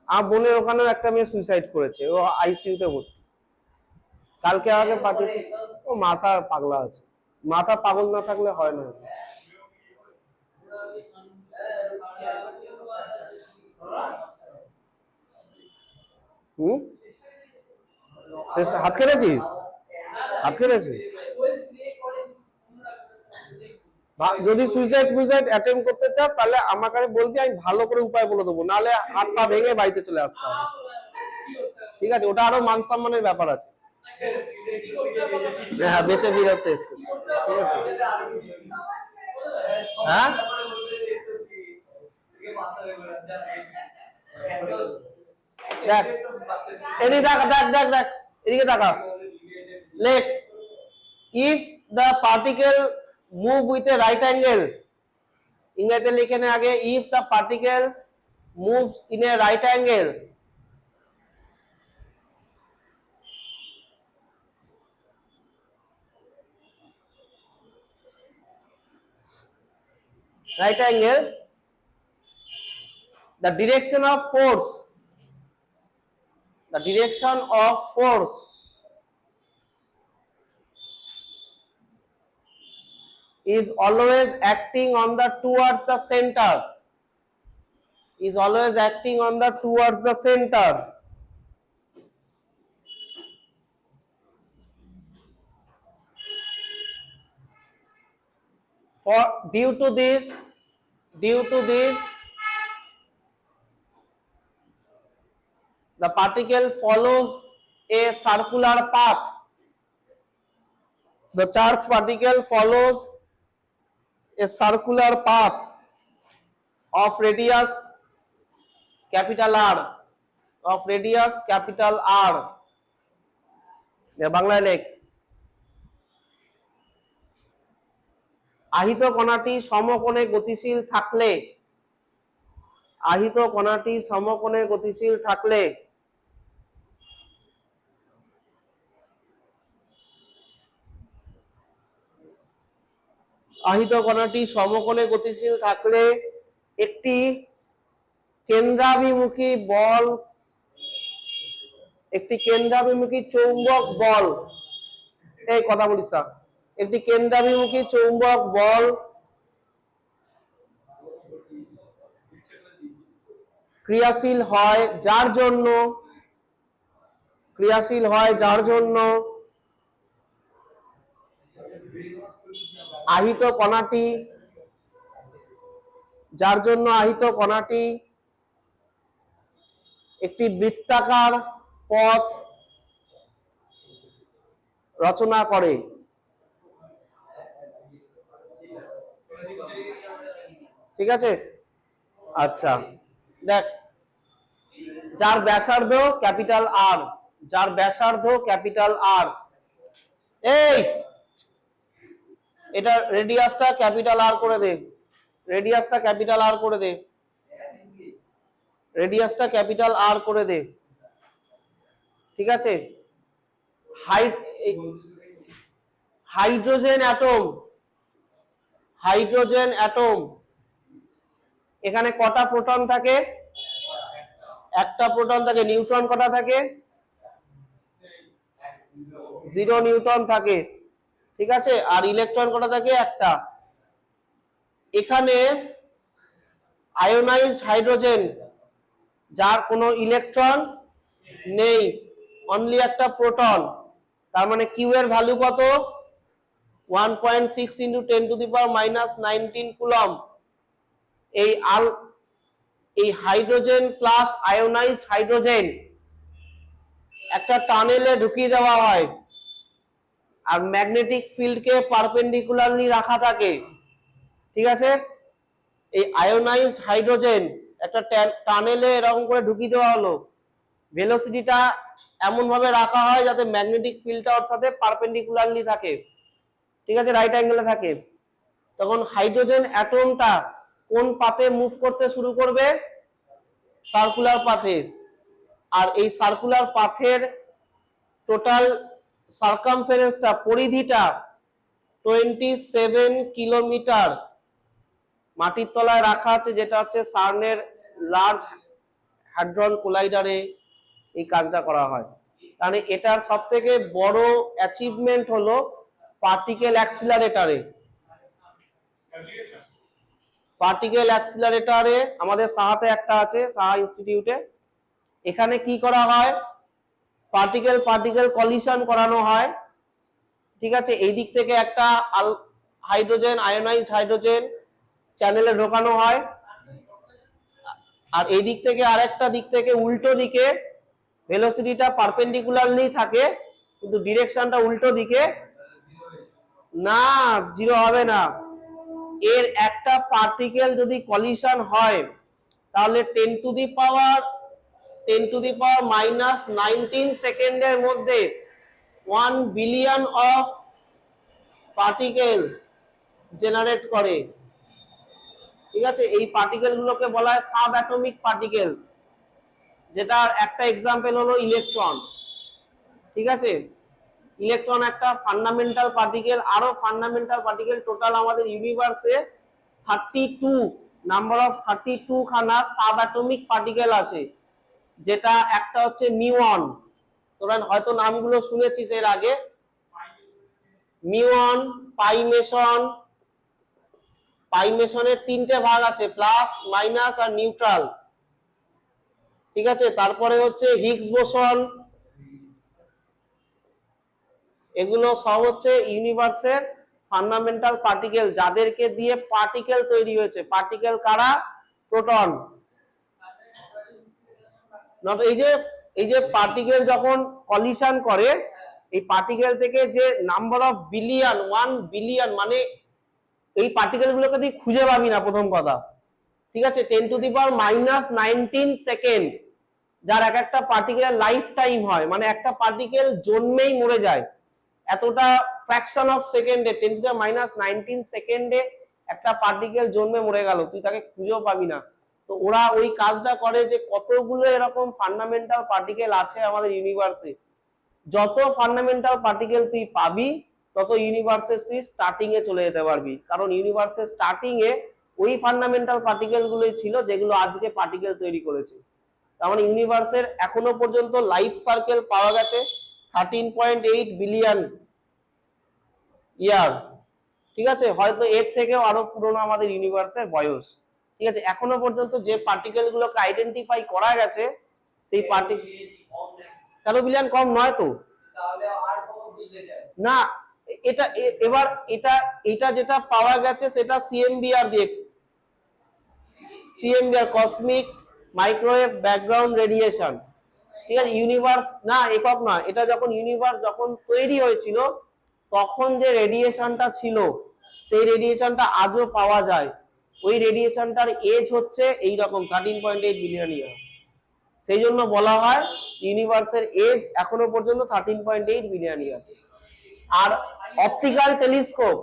আর বোনের ওখানেও একটা মেয়ে সুইসাইড করেছে, ও আইসিইউতে ভর্তি। কালকে আগে পাঠিয়েছি। ও মাথা পাগলা আছে, মাথা পাগল না থাকলে হয় না। হুম, হাত কেটেছিস, হাত কেটেছিস? যদি সুইসাইড অ্যাটেম্প করতে চাস তাহলে আমার কাছে বলবি, আমি ভালো করে উপায় বলে দেবো, নাহলে হাত পা ভেঙে বাড়িতে চলে আসতে হবে। ঠিক আছে, ওটা আরো মান সম্মানের ব্যাপার আছে। হ্যাঁ, বেঁচে ফিরতে এসছে। ঠিক আছে, হ্যাঁ দেখ, এদিকে দেখ দেখ দেখ দেখ, এদিকে তাকা। লেখ, if the particle move with a right angle, ইংরেজিতে লিখে নে আগে, if the particle moves in a right angle, right angle, the direction of force is always acting on the towards the center, for due to this the particle follows a circular path. The charged particle follows a circular path of radius capital R, বাংলায় লেখ, আহিত কণাটি সমকোণে গতিশীল থাকলে, আহিত কণাটি সমকোণে গতিশীল থাকলে একটি কেন্দ্রাভিমুখী বল, একটি কেন্দ্রাভিমুখী চৌম্বক বল, এই কথা বলিস না, একটি কেন্দ্রাভিমুখী চৌম্বক বল ক্রিয়াশীল হয়, যার জন্য আহিত কণাটি একটি বৃত্তাকার পথ রচনা করে। ঠিক আছে, আচ্ছা দেখ, যার ব্যাসার্ধ ক্যাপিটাল আর, এই এটা রেডিয়াসটা ক্যাপিটাল আর করে দে, ঠিক আছে। হাইড্রোজেন অ্যাটম, এখানে কটা প্রোটন থাকে? একটা প্রোটন থাকে। নিউট্রন কটা থাকে? 0 নিউটন থাকে। ঠিক আছে, আর ইলেকট্রন কটা থাকে? একটা। এখানে আয়োনাইজড হাইড্রোজেন, যার কোনো ইলেকট্রন নেই, অনলি একটা প্রোটন, তার মানে কিউ এর ভ্যালু কত? 1.6 × 10⁻⁻19 কুলম্ব। এই হাইড্রোজেন প্লাস আয়োনাইজড হাইড্রোজেন একটা টানেলে ঢুকিয়ে দেওয়া হয়, আর ম্যাগনেটিক ফিল্ডকে পারপেন্ডিকুলারলি রাখা থাকে। ঠিক আছে, এই আয়োনাইজড হাইড্রোজেন একটা টানেলে এরকম করে ঢুকিয়ে দেওয়া হলো, ভেলোসিটিটা এমন ভাবে রাখা হয় যাতে ম্যাগনেটিক ফিল্ডটা ওর সাথে পারপেন্ডিকুলারলি থাকে। ঠিক আছে, রাইট অ্যাঙ্গেলে থাকে। তখন হাইড্রোজেন অ্যাটমটা কোন পাথে মুভ করতে শুরু করবে? সার্কুলার পাথে। আর এই সার্কুলার পাথের টোটাল সার্কামফারেন্সটা, পরিধিটা 27 কিলোমিটার মাটির তলায় রাখা আছে, যেটা হচ্ছে সার্নের লার্জ হ্যাড্রন কোলাইডারে এই কাজটা করা হয়। মানে এটার সব থেকে বড় অ্যাচিভমেন্ট হলো পার্টিকেল অ্যাক্সিলারেটরে। পার্টিকেল অ্যাক্সিলারেটরে আমাদের সাহাতে একটা আছে, সাহা ইনস্টিটিউটে। এখানে কি করা হয়, পার্টিকেল পার্টিকেল কলিশন করানো হয়, ঠিক আছে। এই দিক থেকে একটা হাইড্রোজেন, আয়োনাইজড হাইড্রোজেন চ্যানেলে ঢোকানো হয়, আর এই দিক থেকে আরেকটা দিক থেকে উল্টো দিকে ভেলোসিটিটা পারপেন্ডিকুলারলি থাকে, কিন্তু ডিরেকশনটা উল্টো দিকে। না, জিরো হবে না। এর একটা পার্টিকেল যদি কলিশন হয় তাহলে 10 টু দি পাওয়ার -19 সেকেন্ডের মধ্যে 1 বিলিয়ন অফ পার্টিকেল জেনারেট করে, ঠিক আছে। এই পার্টিকেল গুলোকে বলা হয় সাব অ্যাটমিক পার্টিকেল, যেটার একটা এক্সাম্পল হলো ইলেকট্রন, ঠিক আছে। ইলেকট্রন একটা ফান্ডামেন্টাল পার্টিকেল। আরো ফান্ডামেন্টাল পার্টিকেল টোটাল আমাদের ইউনিভার্সে 32 খানা সাব অ্যাটমিক পার্টিকেল আছে, যেটা একটা হচ্ছে মিউন। তোরা হয়তো নামগুলো শুনেছিস এর আগে। মিউন, পাইমেশন, পাইমেশনের 3টে ভাগ আছে, প্লাস, মাইনাস আর নিউট্রাল, ঠিক আছে। তারপরে হচ্ছে হিগস বোসন। এগুলো সব হচ্ছে ইউনিভার্সের ফান্ডামেন্টাল পার্টিকেল, যাদেরকে দিয়ে পার্টিকেল তৈরি হয়েছে। পার্টিকেল কারা? প্রোটন। এই যে পার্টিকেল যখন কলিশন করে, এই পার্টিকেল থেকে যে নাম্বার অফ বিলিয়ন, 1 বিলিয়ন, মানে এই পার্টিকেল গুলোকে তুই খুঁজে পাবি না, প্রথম কথা, ঠিক আছে। 10 টু দি পাওয়ার -19 সেকেন্ড, যার এক একটা পার্টিকেলের লাইফ টাইম হয়, মানে একটা পার্টিকেল জন্মেই মরে যায়। এতটা ফ্র্যাকশন অফ সেকেন্ডে, 10 টু দি পাওয়ার -19 সেকেন্ডে একটা পার্টিকেল জন্মে মরে গেল, তুই তাকে খুঁজেও পাবি না। তো ওরা ওই কাজটা করে যে কতগুলো এরকম ফান্ডামেন্টাল পার্টিকেল আছে আমাদের ইউনিভার্সে। যত ফান্ডামেন্টাল পার্টিকেল তুই পাবি, তত ইউনিভার্সের তুই স্টার্টিং এ চলে যেতে পারবি, কারণ ইউনিভার্সের স্টার্টিং এ ওই ফান্ডামেন্টাল পার্টিকেল গুলোই ছিল যেগুলো আজকে পার্টিকেল তৈরি করেছে। তার মানে ইউনিভার্সের এখনো পর্যন্ত লাইফ সার্কেল পাওয়া গেছে 13.8 বিলিয়ন ইয়ার, ঠিক আছে। হয়তো এর থেকেও আরো পুরনো আমাদের ইউনিভার্সের বয়স, ঠিক আছে। এখনো পর্যন্ত যে পার্টিকেল গুলোকে আইডেন্টিফাই করা গেছে, সেই পার্টিকেল 13 বিলিয়ন কম নয় তো, না। এটা এবার এটা যেটা পাওয়া গেছে সেটা সিএমবিআর দিয়ে, সিএমবিআর কসমিক মাইক্রোওয়েভ ব্যাকগ্রাউন্ড রেডিয়েশন, ঠিক আছে। ইউনিভার্স না, একক না, এটা যখন ইউনিভার্স যখন তৈরি হয়েছিল তখন যে রেডিয়েশনটা ছিল, সেই রেডিয়েশনটা আজও পাওয়া যায়। ওই রেডিয়েশনটার এজ হচ্ছে এইরকম 13.8 বিলিয়ন ইয়ার্স। সেই জন্য বলা হয় ইউনিভার্সের এজ এখনো পর্যন্ত 13.8 বিলিয়ন ইয়ার। আর অপটিক্যাল টেলিস্কোপ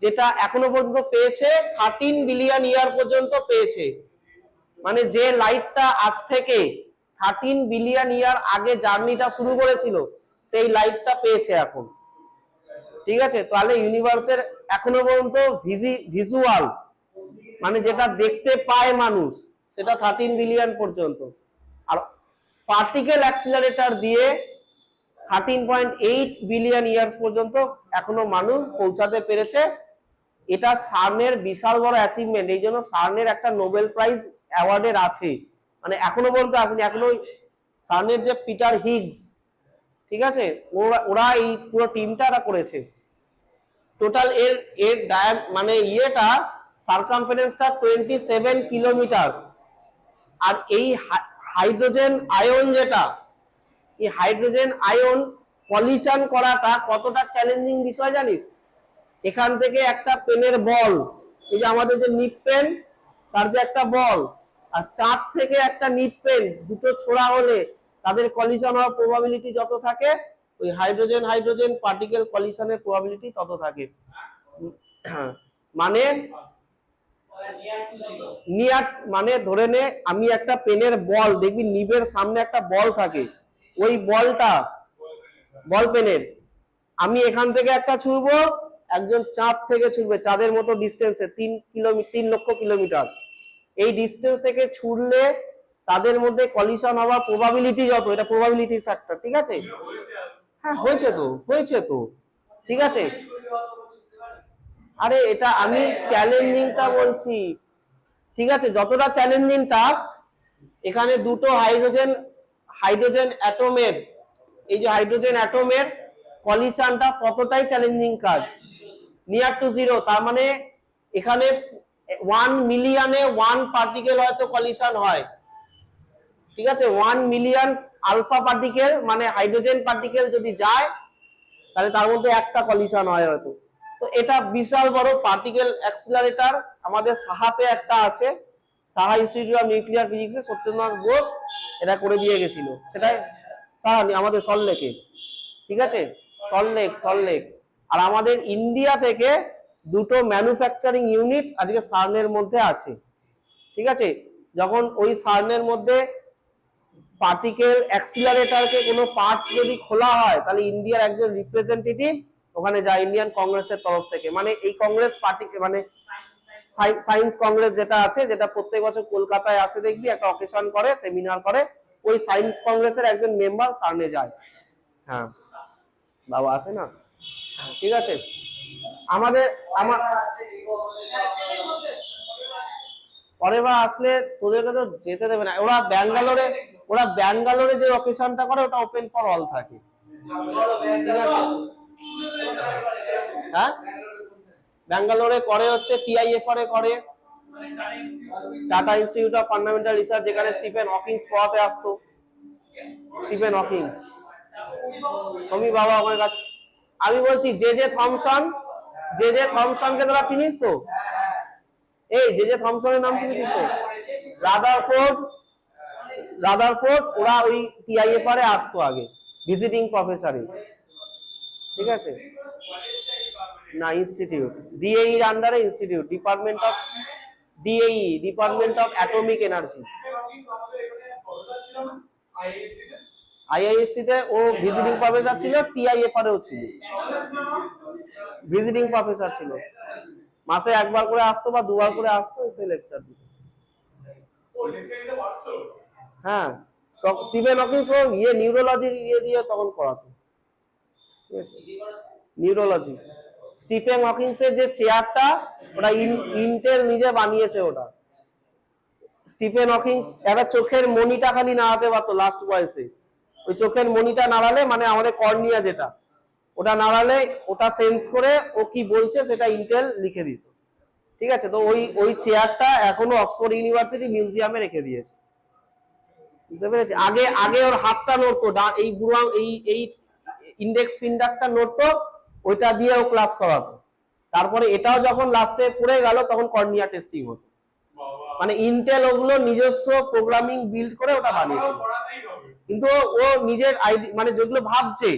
যেটা এখনো পর্যন্ত পেয়েছে 13 বিলিয়ন ইয়ার পর্যন্ত পেয়েছে, মানে যে লাইটটা আজ থেকে 13 বিলিয়ন ইয়ার আগে জার্নিটা শুরু করেছিল, সেই লাইটটা পেয়েছে এখন, ঠিক আছে। তাহলে ইউনিভার্সের এখনো পর্যন্ত ভিজুয়াল, মানে যেটা দেখতে পায় মানুষ, সেটা 13 বিলিয়ন পর্যন্ত। আর পার্টিকেল অ্যাক্সিলারেটর দিয়ে 13.8 বিলিয়ন ইয়ার্স পর্যন্ত এখনো মানুষ পৌঁছাতে পেরেছে। এটা সার্নের বিশাল বড় অ্যাচিভমেন্ট। এই জন্য সার্নের একটা নোবেল প্রাইজ অ্যাওয়ার্ডের আছে, মানে এখনো পর্যন্ত আসেনি। এখনো সার্নের যে পিটার হিগস, ঠিক আছে, ওরা এই পুরো টিমটা করেছে। টোটাল এর এর মানে ইয়েটা সার্কামফারেন্সটা 27 কিলোমিটার। আর এই হাইড্রোজেন আয়ন যেটা, এই হাইড্রোজেন আয়ন পলিশন করাটা কতটা চ্যালেঞ্জিং বিষয় জানিস? এখান থেকে একটা পেনের বল, এই যে আমাদের যে নিপ পেন, তার যে একটা বল, আর চাপ থেকে একটা নিপ পেন, দুটো ছোড়া হলে তাদের কলিশন হওয়ার প্রবাবিলিটি যত থাকে, ওই হাইড্রোজেন হাইড্রোজেন পার্টিকেল কলিশনের প্রবাবিলিটি তত থাকে। মানে নিয়ার, মানে ধরে নে আমি একটা পেনের বল, দেখবি নিবের সামনে একটা বল থাকে, ওই বলটা বল পেনের, আমি এখান থেকে একটা ছুঁড়বো, একজন চাঁদ থেকে ছুটবে, চাঁদের মতো ডিস্টেন্সে 3 লক্ষ কিলোমিটার, এই ডিস্টেন্স থেকে ছুটলে তাদের মধ্যে কলিশন হওয়ার প্রবাবিলিটি যত, এটা প্রবাবিলিটির ফ্যাক্টর, ঠিক আছে? হ্যাঁ হয়েছে তো ঠিক আছে। আরে এটা আমি চ্যালেঞ্জিংটা বলছি, ঠিক আছে? যতটা চ্যালেঞ্জিং টাস্ক, এখানে দুটো হাইড্রোজেন অ্যাটমের, এই যে হাইড্রোজেন অ্যাটমের কলিশনটা কতটাই চ্যালেঞ্জিং কাজ, নিয়ার টু জিরো, তার মানে এখানে 1 মিলিয়নে 1 পার্টিকেল হয়তো কলিশন হয়, ঠিক আছে? 1 মিলিয়ন আলফা পার্টিকেল মানে হাইড্রোজেন পার্টিকেল যদি যায়, তাহলে তার মধ্যে একটা কলিশন হয় হয়তো। তো এটা বিশাল বড় পার্টিকেল অ্যাক্সিলারেটর আমাদের সাহাতে একটা আছে, সাহা ইনস্টিটিউট অফ নিউক্লিয়ার ফিজিক্সে সত্যেন্দ্রনাথ বোস এটা করে দিয়ে গেছিল, সেটাই সাহা আমাদের সল্টলেকে, ঠিক আছে? সল্টলেক। আর আমাদের ইন্ডিয়া থেকে দুটো ম্যানুফ্যাকচারিং ইউনিট আজকে সার্নের মধ্যে আছে, ঠিক আছে? যখন ওই সার্নের মধ্যে পার্টিকেল অ্যাক্সিলারেটরকে কোনো পার্ট যদি খোলা হয়, তাহলে ইন্ডিয়ার একজন রিপ্রেজেন্টেটিভ ওখানে যায় ইন্ডিয়ান কংগ্রেসের তরফ থেকে, মানে এই কংগ্রেস পার্টিকে মানে সায়েন্স কংগ্রেস যেটা আছে, যেটা প্রত্যেক বছর কলকাতায় আসে, দেখবি একটা অকেশন করে, সেমিনার করে, ওই সায়েন্স কংগ্রেসের একজন মেম্বার সার্নে যায়। হ্যাঁ বাবা আসে না, ঠিক আছে? আমার পরের বার আসলে তোদেরকে তো যেতে দেবে না, ওরা ব্যাঙ্গালোরে যে অকেশনটা করে ওটা ওপেন ফর অল থাকে, ঠিক আছে? হ্যাঁ ব্যাঙ্গালোরে করে হচ্ছে TIFR করে, tata institute of fundamental research, যেখানে স্টিফেন হকিংস পড়াতে আসতো, স্টিফেন হকিংস। তুমি বাবা আমার কাছে, আমি বলছি জে থমসনকে তোরা চিনিস তো? এই জে থমসনের নাম শুনেছিস তো? রাদারফোর্ড ওরা ওই TIFR আসতো আগে ভিজিটিং প্রফেসরে, ঠিক আছে? না ইনস্টিটিউট, DAE এর আন্ডারে institute, department of atomic energy. IISc তে ও ভিজিটিং প্রফেসর ছিল, TIFR এও ছিল ভিজিটিং প্রফেসর ছিল, মাসে একবার করে আসতো বা দুবার করে আসতো, এসে লেকচার দিত। হ্যাঁ তো স্টিফেন হকিংস নিউরোলজির দিয়ে তখন পড়াতো, ঠিক আছে? নিউরোলজি, স্টিফেন হকিংস এর যে চেয়ারটা ওটা ইন্টেল নিজে বানিয়েছে, ওটা স্টিফেন হকিংস একটা চোখের মনিটা খালি নাড়াতে পারতো লাস্ট বয়সে, ওই চোখের মনিটা নাড়ালে মানে আমাদের কর্নিয়া যেটা, ওটা নাড়ালে ওটা সেন্স করে ও কি বলছে সেটা ইন্টেল লিখে দিত, ঠিক আছে? তো ওই চেয়ারটা এখনো অক্সফোর্ড ইউনিভার্সিটি মিউজিয়ামে রেখে দিয়েছে, বুঝতে পেরেছি? আগে ওর হাতটা নড়তো, এই বুড়ো এই ইন্ডেক্স ফিঙ্গারটা নড়তো, ওইটা দিয়ে ও ক্লাস করাতো। তারপরে এটাও যখন লাস্টে পড়ে গেল তখন কর্নিয়া টেস্টিং হতো, মানে ইন্টেল ওগুলো নিজস্ব প্রোগ্রামিং বিল্ড করে ওটা বানিয়েছিল, কিন্তু ও নিজের মানে যেগুলো ভাবছে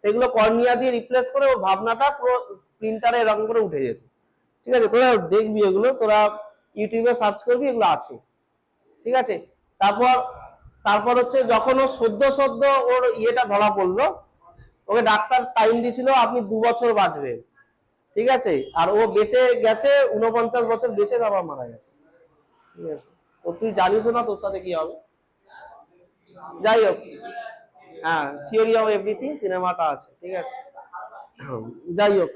সেগুলো কর্নিয়া দিয়ে রিপ্লেস করে ওর ভাবনাটা পুরো প্রিন্টারে এরকম করে উঠে যেত, ঠিক আছে? তোরা দেখবি এগুলো, তোরা ইউটিউবে সার্চ করবি, এগুলো আছে, ঠিক আছে? তারপর হচ্ছে যখন ও সদ্য ওর ইয়েটা ধরা পড়লো, ওকে ডাক্তার টাইম দিছিল আপনি 2 বছর বাঁচবেন, ঠিক আছে? আর ও বেঁচে গেছে 49 বছর বেঁচে, বাবা মারা গেছে, ঠিক আছে? তো তুই জানিস না তোর সাথে কি হবে। যাই হোক, হ্যাঁ থিওরি অফ এভরিথিং সিনেমাটা আছে, ঠিক আছে? যাই হোক,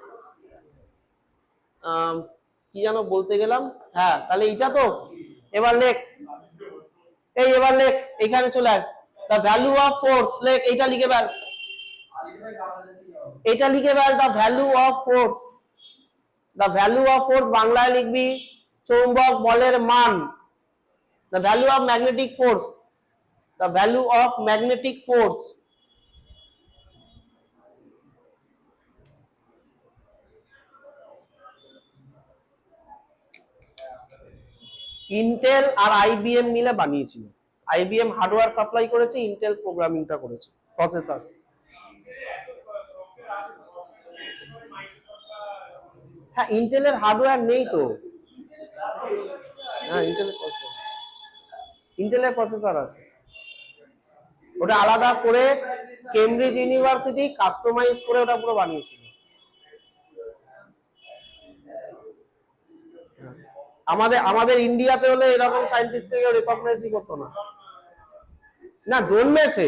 কি যেন বলতে গেলাম, হ্যাঁ তাহলে এটা তো এবার লেখ, এখানে চলে আয়, দ্য ভ্যালু অফ ফোর্স, লেখ এইটা লিখে ফেল, দ্য ভ্যালু অফ ফোর্স, বাংলায় লিখবি চৌম্বক বলের মান, the value of magnetic force, Intel আর IBM মিলে বানিয়েছিল, IBM হার্ডওয়্যার সাপ্লাই করেছে, ইন্টেল প্রোগ্রামিংটা করেছে, প্রসেসর। হ্যাঁ ইন্টেলের হার্ডওয়্যার নেই তো, হ্যাঁ ইন্টেলের প্রসেসর আছে, ওটা আলাদা করে কেমব্রিজ ইউনিভার্সিটি কাস্টমাইজ করে ওটা পুরো বানিয়েছিল। আমাদের আমাদের ইন্ডিয়াতে হলে এরকম সায়েন্টিস্ট কেউ রিকগনাইজই করতো না, না জন্মেছে।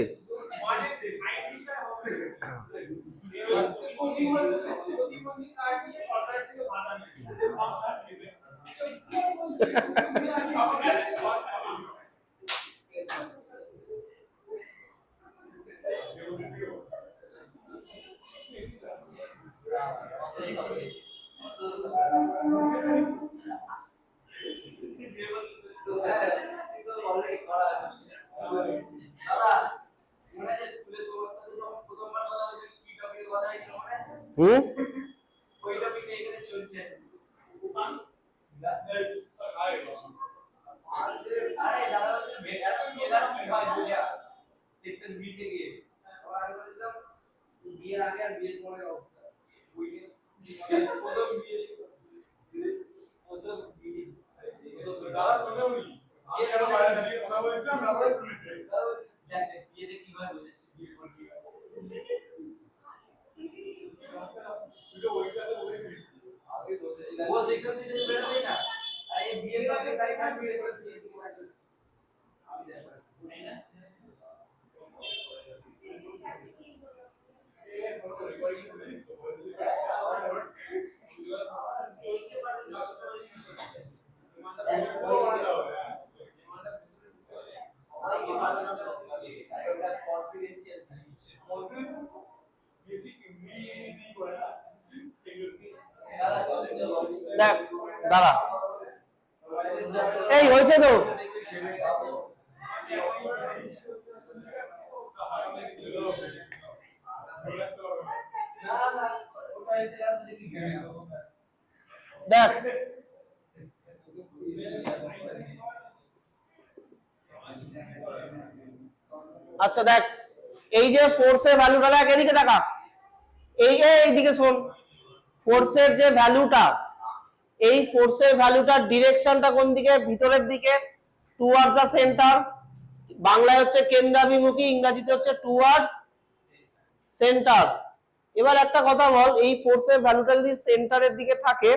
দেখ দাঁড়া, এই হয়েছে তো। দেখ আচ্ছা দেখ, এই যে ফোর্সের ভ্যালুটা, দেখ এদিকে দেখা, এইদিকে শোন, ফোর্সের যে ভ্যালুটা, এই ফোর্সের ভ্যালুটার ডিরেকশনটা কোন দিকে? ভিতরের দিকে, টুয়ার্ডস দা সেন্টার। বাংলায় হচ্ছে কেন্দ্রাভিমুখী, ইংরেজিতে হচ্ছে টুয়ার্ডস সেন্টার। এবার একটা কথা বল, এই ফোর্সের ভ্যালুটা যদি সেন্টারের দিকে থাকে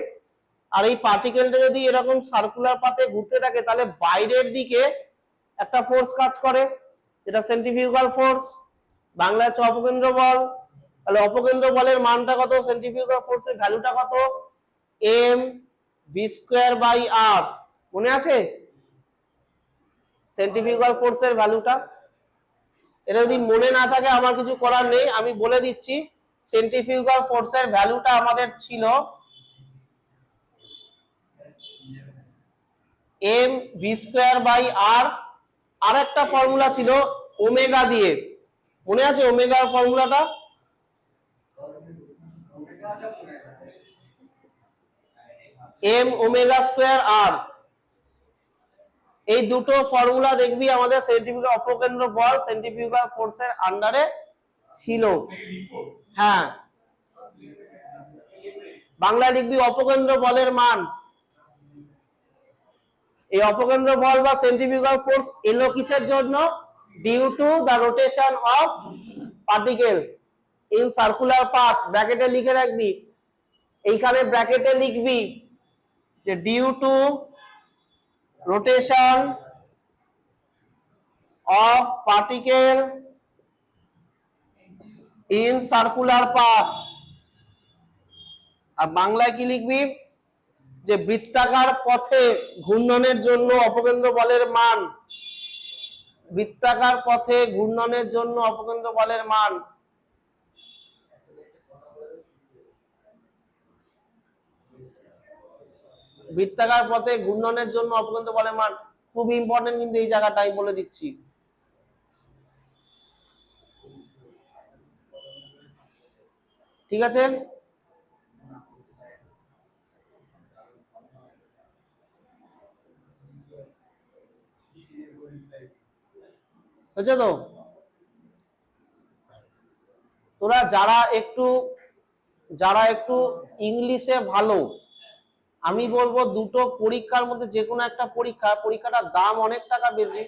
আর এই পার্টিকেলটা যদি এরকম সার্কুলার পাথে ঘুরতে থাকে, তাহলে বাইরের দিকে একটা ফোর্স কাজ করে, যেটা সেন্ট্রিফিউগাল ফোর্স, বাংলা হচ্ছে অপকেন্দ্র বল। তাহলে অপকেন্দ্র বলের মানটা কত? সেন্ট্রিফিউগাল ফোর্সের ভ্যালুটা কত? এম ভি স্কোয়ার বাই আর। মনে আছে সেন্ট্রিফিউগাল ফোর্সের ভ্যালুটা? এটা যদি মনে না থাকে আমার কিছু করার নেই, আমি বলে দিচ্ছি। সেন্ট্রিফিউগাল ফোর্সের ভ্যালুটা আমাদের ছিল এম ভি স্কোয়ার বাই আর, আর একটা ফর্মুলা ছিল ওমেগা দিয়ে, মনে আছে ওমেগার ফর্মুলাটা? এম ওমেগা স্কোয়ার আর। এই দুটো ফর্মুলা দেখবি আমাদের সেন্ট্রিফিউগাল অপকেন্দ্র বল সেন্ট্রিফিউগাল ফোর্সের আন্ডারে ছিল। হ্যাঁ, বাংলায় লিখবি অপকেন্দ্র বলের মান। এই অপকেন্দ্র বল বা সেন্ট্রিফিউগাল ফোর্স এলো কিসের জন্য? Due to the rotation of particle in circular path. ব্র্যাকেটে লিখে রাখবি, এইখানে ব্র্যাকেটে লিখবি যে due to rotation of particle in circular path. আর বাংলায় কি লিখবি? যে বৃত্তাকার পথে ঘূর্ণনের জন্য অপকেন্দ্র বলের মান। বৃত্তাকার পথে ঘূর্ণনের জন্য অপকেন্দ্র বলের মান। বৃত্তাকার পথে ঘূর্ণনের জন্য অপকেন্দ্র বলের মান খুব ইম্পর্টেন্ট, কিন্তু এই জায়গাটা আমি বলে দিচ্ছি। ঠিক আছে, হয়েছে তো? তোরা যারা একটু ইংলিশে ভালো, আমি বলবো দুটো পরীক্ষার মধ্যে যে কোনো একটা পরীক্ষাটার দাম অনেক টাকা বেশি।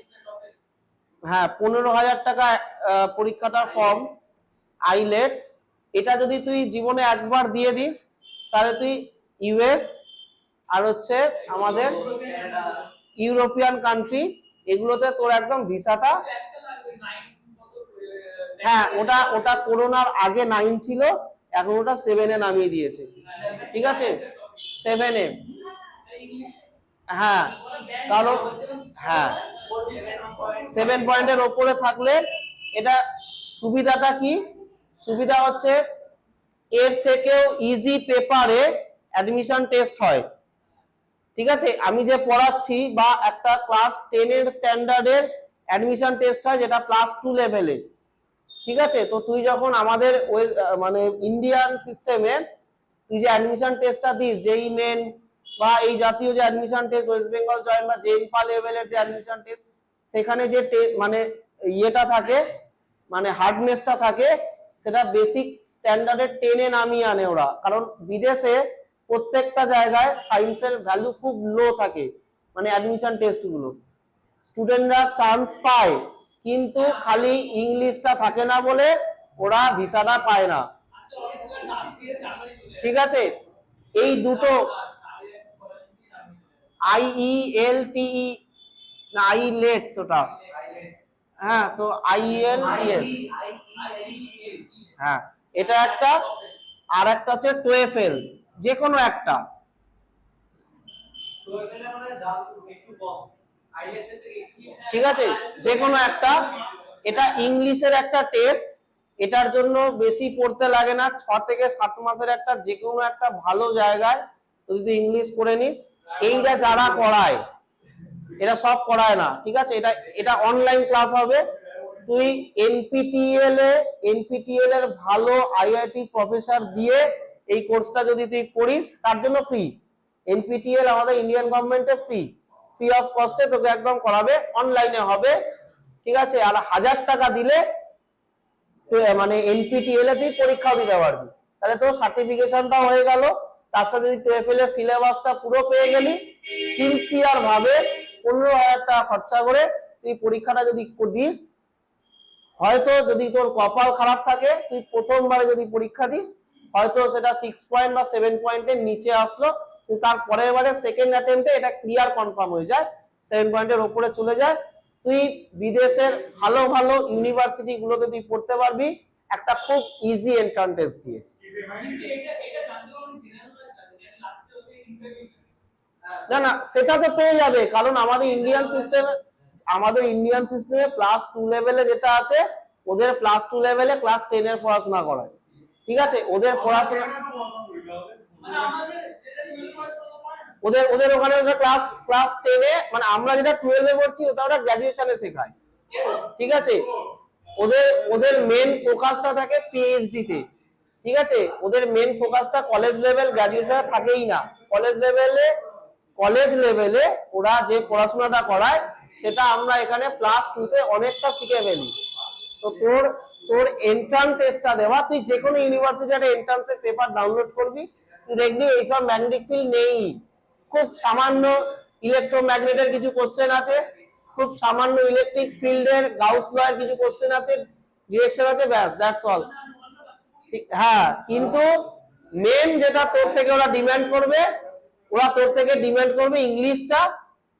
হ্যাঁ, 15,000 টাকা পরীক্ষাটার ফর্ম, আইলেটস। এটা যদি তুই জীবনে একবার দিয়ে দিস, তাহলে তুই ইউএস আর হচ্ছে আমাদের ইউরোপিয়ান কান্ট্রি, এগুলোতে তোর একদম ভিসাটা, হ্যাঁ ওটা ওটা করোনার আগে 9 ছিল, এখন ওটা 7-এ নামিয়ে দিয়েছে, ঠিক আছে 7-এ। হ্যাঁ কারণ হ্যাঁ 7 পয়েন্টের ওপরে থাকলে এটা সুবিধাটা কি, সুবিধা হচ্ছে এর থেকেও ইজি পেপারে অ্যাডমিশন টেস্ট হয়, ঠিক আছে। আমি যে পড়াচ্ছি বা একটা ক্লাস 10 এর স্ট্যান্ডার্ডের অ্যাডমিশন টেস্ট হয় যেটা +2 লেভেলে, ঠিক আছে। তো তুই যখন আমাদের মানে ইন্ডিয়ান সিস্টেমে তুই যে অ্যাডমিশন টেস্টটা দিস, যেই মেন বা এই জাতীয় যে admission test, West Bengal joint বা জেএমপা লেভেলের যে অ্যাডমিশন টেস্ট, সেখানে যে মানে ইয়েটা থাকে, মানে হার্ডনেসটা থাকে, সেটা বেসিক স্ট্যান্ডার্ডের 10-এ নামিয়ে আনে ওরা। কারণ বিদেশে প্রত্যেকটা জায়গায় সায়েন্সের ভ্যালু খুব লো থাকে, মানে অ্যাডমিশন টেস্টগুলো স্টুডেন্টরা চান্স পায়, কিন্তু খালি ইংলিশটা থাকে না বলে ওরা ভিসাটা পায় না, ঠিক আছে। এই দুটো IELTE না IELTS ওটা, হ্যাঁ তো IELTS, হ্যাঁ এটা একটা, আর একটা হচ্ছে TOEFL, যে কোনো একটা, ঠিক আছে যে কোনো একটা। এটা ইংলিশের একটা টেস্ট, এটার জন্য বেশি পড়তে লাগে না, 6 থেকে 7 মাসের একটা যে কোনো একটা ভালো জায়গায় যদি তুই ইংলিশ করে নিস। এইটা যারা পড়ায় এরা সব পড়ায় না, ঠিক আছে। এটা এটা অনলাইন ক্লাস হবে, তুই এনপিটিএল এর ভালো আইআইটি প্রফেসর দিয়ে এই কোর্সটা যদি তুই করিস, তার জন্য ফ্রি। এনপিটিএল আমাদের ইন্ডিয়ান গভর্নমেন্টের ফ্রি অফ কস্টে তোকে একদম করাবে, অনলাইনে হবে, ঠিক আছে। আর 1000 টাকা দিলে মানে এনপিটিএল এ তুই পরীক্ষাও দিতে পারবি, তাহলে তোর সার্টিফিকেশনটাও হয়ে গেল, তার সাথে তুই TOEFL এর সিলেবাসটা পুরো পেয়ে গেলি। সিনসিয়ার ভাবে 15,000 টাকা খরচা করে তুই পরীক্ষাটা যদি দিস, হয়তো যদি তোর কপাল খারাপ থাকে, তুই প্রথমবারে যদি পরীক্ষা দিস, হয়তো সেটা 6 পয়েন্ট বা 7 পয়েন্টের নিচে আসলো, কিন্তু তার পরের বারে সেকেন্ড অ্যাটেম্পটে এটা ক্লিয়ার কনফার্ম হয়ে যায়, 7 পয়েন্টের উপরে চলে যায়, তুই বিদেশের ভালো ভালো ইউনিভার্সিটি গুলোতে তুই পড়তে পারবি একটা খুব ইজি এন্ট্রান্স টেস্ট দিয়ে। না না সেটা তো পেয়ে যাবে, কারণ আমাদের ইন্ডিয়ান সিস্টেমে +2 লেভেলে যেটা আছে, ওদের +2 লেভেলে ক্লাস 10 এর পড়াশোনা করায়, ঠিক আছে। ওদের পড়াশোনা ওদের ওদের ওখানে ক্লাস 10-এ, মানে আমরা যেটা 12-এ পড়ছি ওটা ওরা গ্র্যাজুয়েশনে শেখায়, ঠিক আছে। ওদের ওদের মেন ফোকাসটা থাকে পিএইচডি তে, ঠিক আছে। ওদের মেন ফোকাসটা কলেজ লেভেল গ্র্যাজুয়েশন থাকেই না, কলেজ লেভেলে ওরা যে পড়াশোনাটা করায় সেটা আমরা এখানে +2-তে অনেকটা শিখে ফেলি। তো তোর তোর এন্ট্রান্স টেস্টটা দেওয়া, তুই যে কোনো ইউনিভার্সিটির এন্ট্রান্সের পেপার ডাউনলোড করবি, তুই দেখবি এইসব ম্যাগনেটিক ফিল্ড নেই, খুব সামান্য ইলেকট্রোম্যাগনেটের কিছু কোশ্চেন আছে, খুব সামান্য ইলেকট্রিক ফিল্ডের গাউস লয়ের কিছু কোশ্চেন আছে, ডিরেকশন আছে, ব্যাস দ্যাটস অল। হ্যাঁ কিন্তু মেন যেটা তোর থেকে ওরা ডিমান্ড করবে,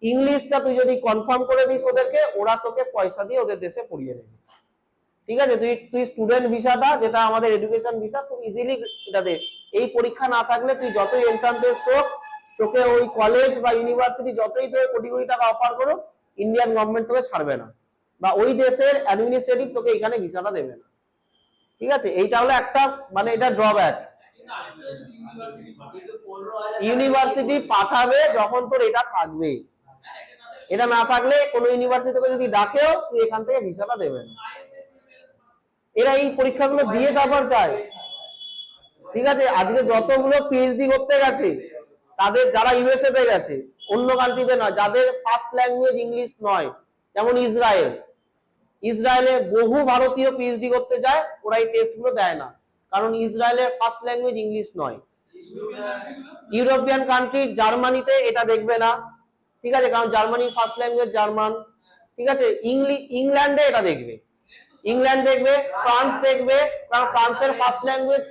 ইংলিশটা তুই যদি কনফার্ম করে দিস ওদেরকে, ওরা তোকে পয়সা দিয়ে ওদের দেশে পড়িয়ে নেবে, ঠিক আছে। তুই স্টুডেন্ট ভিসাটা, যেটা আমাদের এডুকেশন ভিসা, খুব ইজিলি এটা দে। এই পরীক্ষা না থাকলে তুই যতই এন্ট্রান্স টেস্ট হোক, তোকে ওই কলেজ বা ইউনিভার্সিটি যতই তোকে কোটি কোটি টাকা অফার করুক, ইন্ডিয়ান গভর্নমেন্ট তোকে ছাড়বে না, বা ওই দেশের অ্যাডমিনিস্ট্রেটিভ তোকে এখানে ভিসাটা দেবে না, ঠিক আছে। এইটা হলো একটা, মানে এটা ড্রব্যাক। ইউনিভার্সিটি পাঠাবে যখন তোর এটা থাকবে, এটা না থাকলে কোনো ইউনিভার্সিটি তোকে যদি ডাকেও তুই এখান থেকে ভিসাটা দেবে না। এরা এই পরীক্ষাগুলো দিয়ে তারপর চায়, ঠিক আছে। আজকে যতগুলো পিএইচডি করতে গেছে, তাদের যারা ইউএসএ তে গেছে, অন্য কান্ট্রিতে নয়, যাদের ফার্স্ট ল্যাঙ্গুয়েজ ইংলিশ নয়, যেমন ইসরায়েলে বহু ভারতীয় পিএইচডি করতে যায়, ওরা এই টেস্টগুলো দেয় না, কারণ ইসরায়েলের ফার্স্ট ল্যাঙ্গুয়েজ ইংলিশ নয়। ইউরোপিয়ান কান্ট্রি, জার্মানিতে এটা দেখবে না, ঠিক আছে, কারণ জার্মানির ফার্স্ট ল্যাঙ্গুয়েজ জার্মান, ঠিক আছে। ইংল্যান্ডে এটা দেখবে, ফ্রান্স দেখবে, কারণ ফ্রান্সের ফার্স্ট ল্যাঙ্গুয়েজ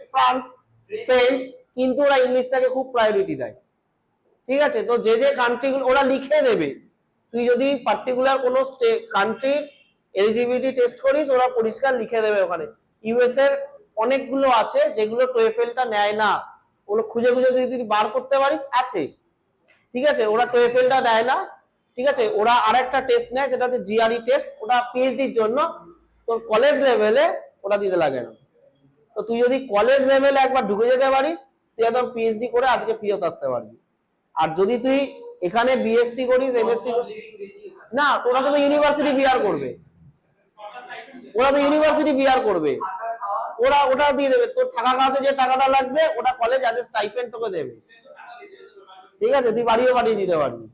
ফ্রেঞ্চ, কিন্তু ওরা ইংলিশটাকে খুব প্রায়োরিটি দেয়, ঠিক আছে, তো যে যে কান্ট্রিগুলো ওরা লিখে দেবে, তুই যদি পার্টিকুলার কোনো কান্ট্রির এলিজিবিলিটি টেস্ট করিস ওরা পরিষ্কার লিখে দেবে ওখানে। ইউএস এর অনেকগুলো আছে যেগুলো টোয়েফেলটা নেয় না, ওগুলো খুঁজে খুঁজে যদি বার করতে পারিস আছে, ঠিক আছে, ওরা টোয়েফেলটা দেয় না, ঠিক আছে, ওরা আরেকটা টেস্ট নেয় যেটা হচ্ছে জিআরই টেস্ট, ওটা পিএইচডির জন্য, তোর কলেজ লেভেলে ওটা দিতে লাগে না। তো তুই যদি কলেজ লেভেলে একবার ঢুকে যেতে পারিস তুই একদম পিএইচডি করে আজকে ফিরত আসতে পারবি। আর যদি তুই এখানে বিএসসি করিস এমএসসি, না তোরা তো ইউনিভার্সিটি বিআর করবে, ওরা তো ইউনিভার্সিটি বিআর করবে, ওরা ওটা দিয়ে দেবে, তোর থাকা খাওয়াতে যে টাকাটা লাগবে ওটা কলেজ আজ স্টাইপেন্ড তোকে দেবে, ঠিক আছে, তুই বাড়িও পাঠিয়ে দিতে পারবি,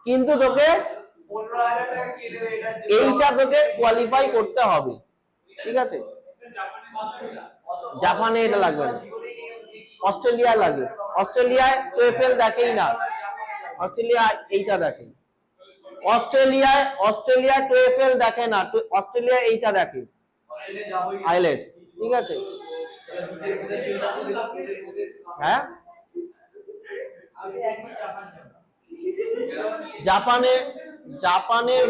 কিন্তু তোকে এইটা তোকে কোয়ালিফাই করতে হবে, ঠিক আছে। জাপানে এটা লাগবে না, অস্ট্রেলিয়ায় লাগবে, অস্ট্রেলিয়ায় টোয়েফেল দেখেই না, অস্ট্রেলিয়া এইটা দেখে, অস্ট্রেলিয়ায় টোয়েফেল দেখে না, অস্ট্রেলিয়া এইটা দেখে আইলেটস, ঠিক আছে। হ্যাঁ জাপানের জাপানের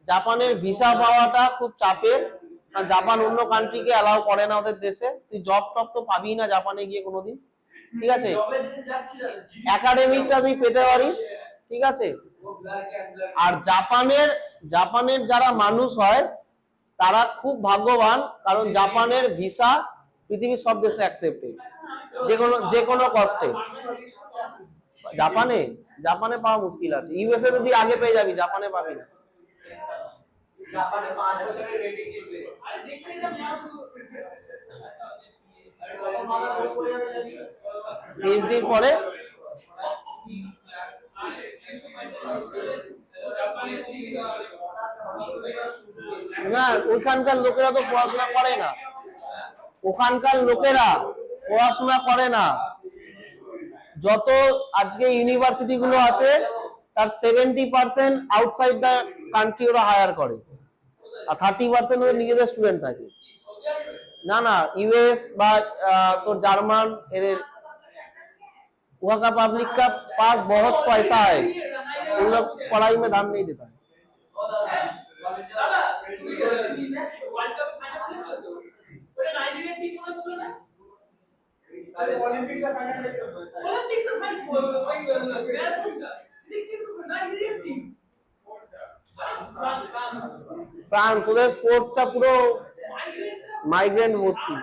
জাপানের ভিসা পাওয়াটা খুব চাপের, কারণ জাপান অন্য কান্ট্রিকে অ্যালাউ করে না ওদের দেশে, তুই জব টব তো পাবি না জাপানে গিয়ে কোনোদিন, ঠিক আছে, একাডেমিকটা তুই পেতে পারিস, ঠিক আছে। আর জাপানের যারা মানুষ হয় তারা খুব ভাগ্যবান, কারণ জাপানের ভিসা পৃথিবীর সব দেশে অ্যাকসেপ্টেড, যে কোনো কস্টে। জাপানে পাওয়া মুশকিল আছে, ইউএসএ যদি আগে পেয়ে যাবি, জাপানে পাবি না। জাপানে 5 বছরের ওয়েটিং লিস্ট, আরে দেখতে না পিএইচডি পরে না, ওখানকার লোকেরা তো পড়াশোনা করে না, ওখানকার লোকেরা পড়াশোনা করে না, যত আজকে ইউনিভার্সিটি গুলো আছে তার 70% আউটসাইড দ্য কান্ট্রি ওরা হায়ার করে, আর 30% ওদের নিজেদের স্টুডেন্ট থাকে। না না, यूएस বা তোর জার্মান, এদের वहाँ का पब्लिक का पास बहुत पैसा है, उन लोग पढ़ाई में ध्यान नहीं देता है। फ्रांस ওদের স্পোর্টসটা পুরো মাইগ্রেন্ট ভর্তি।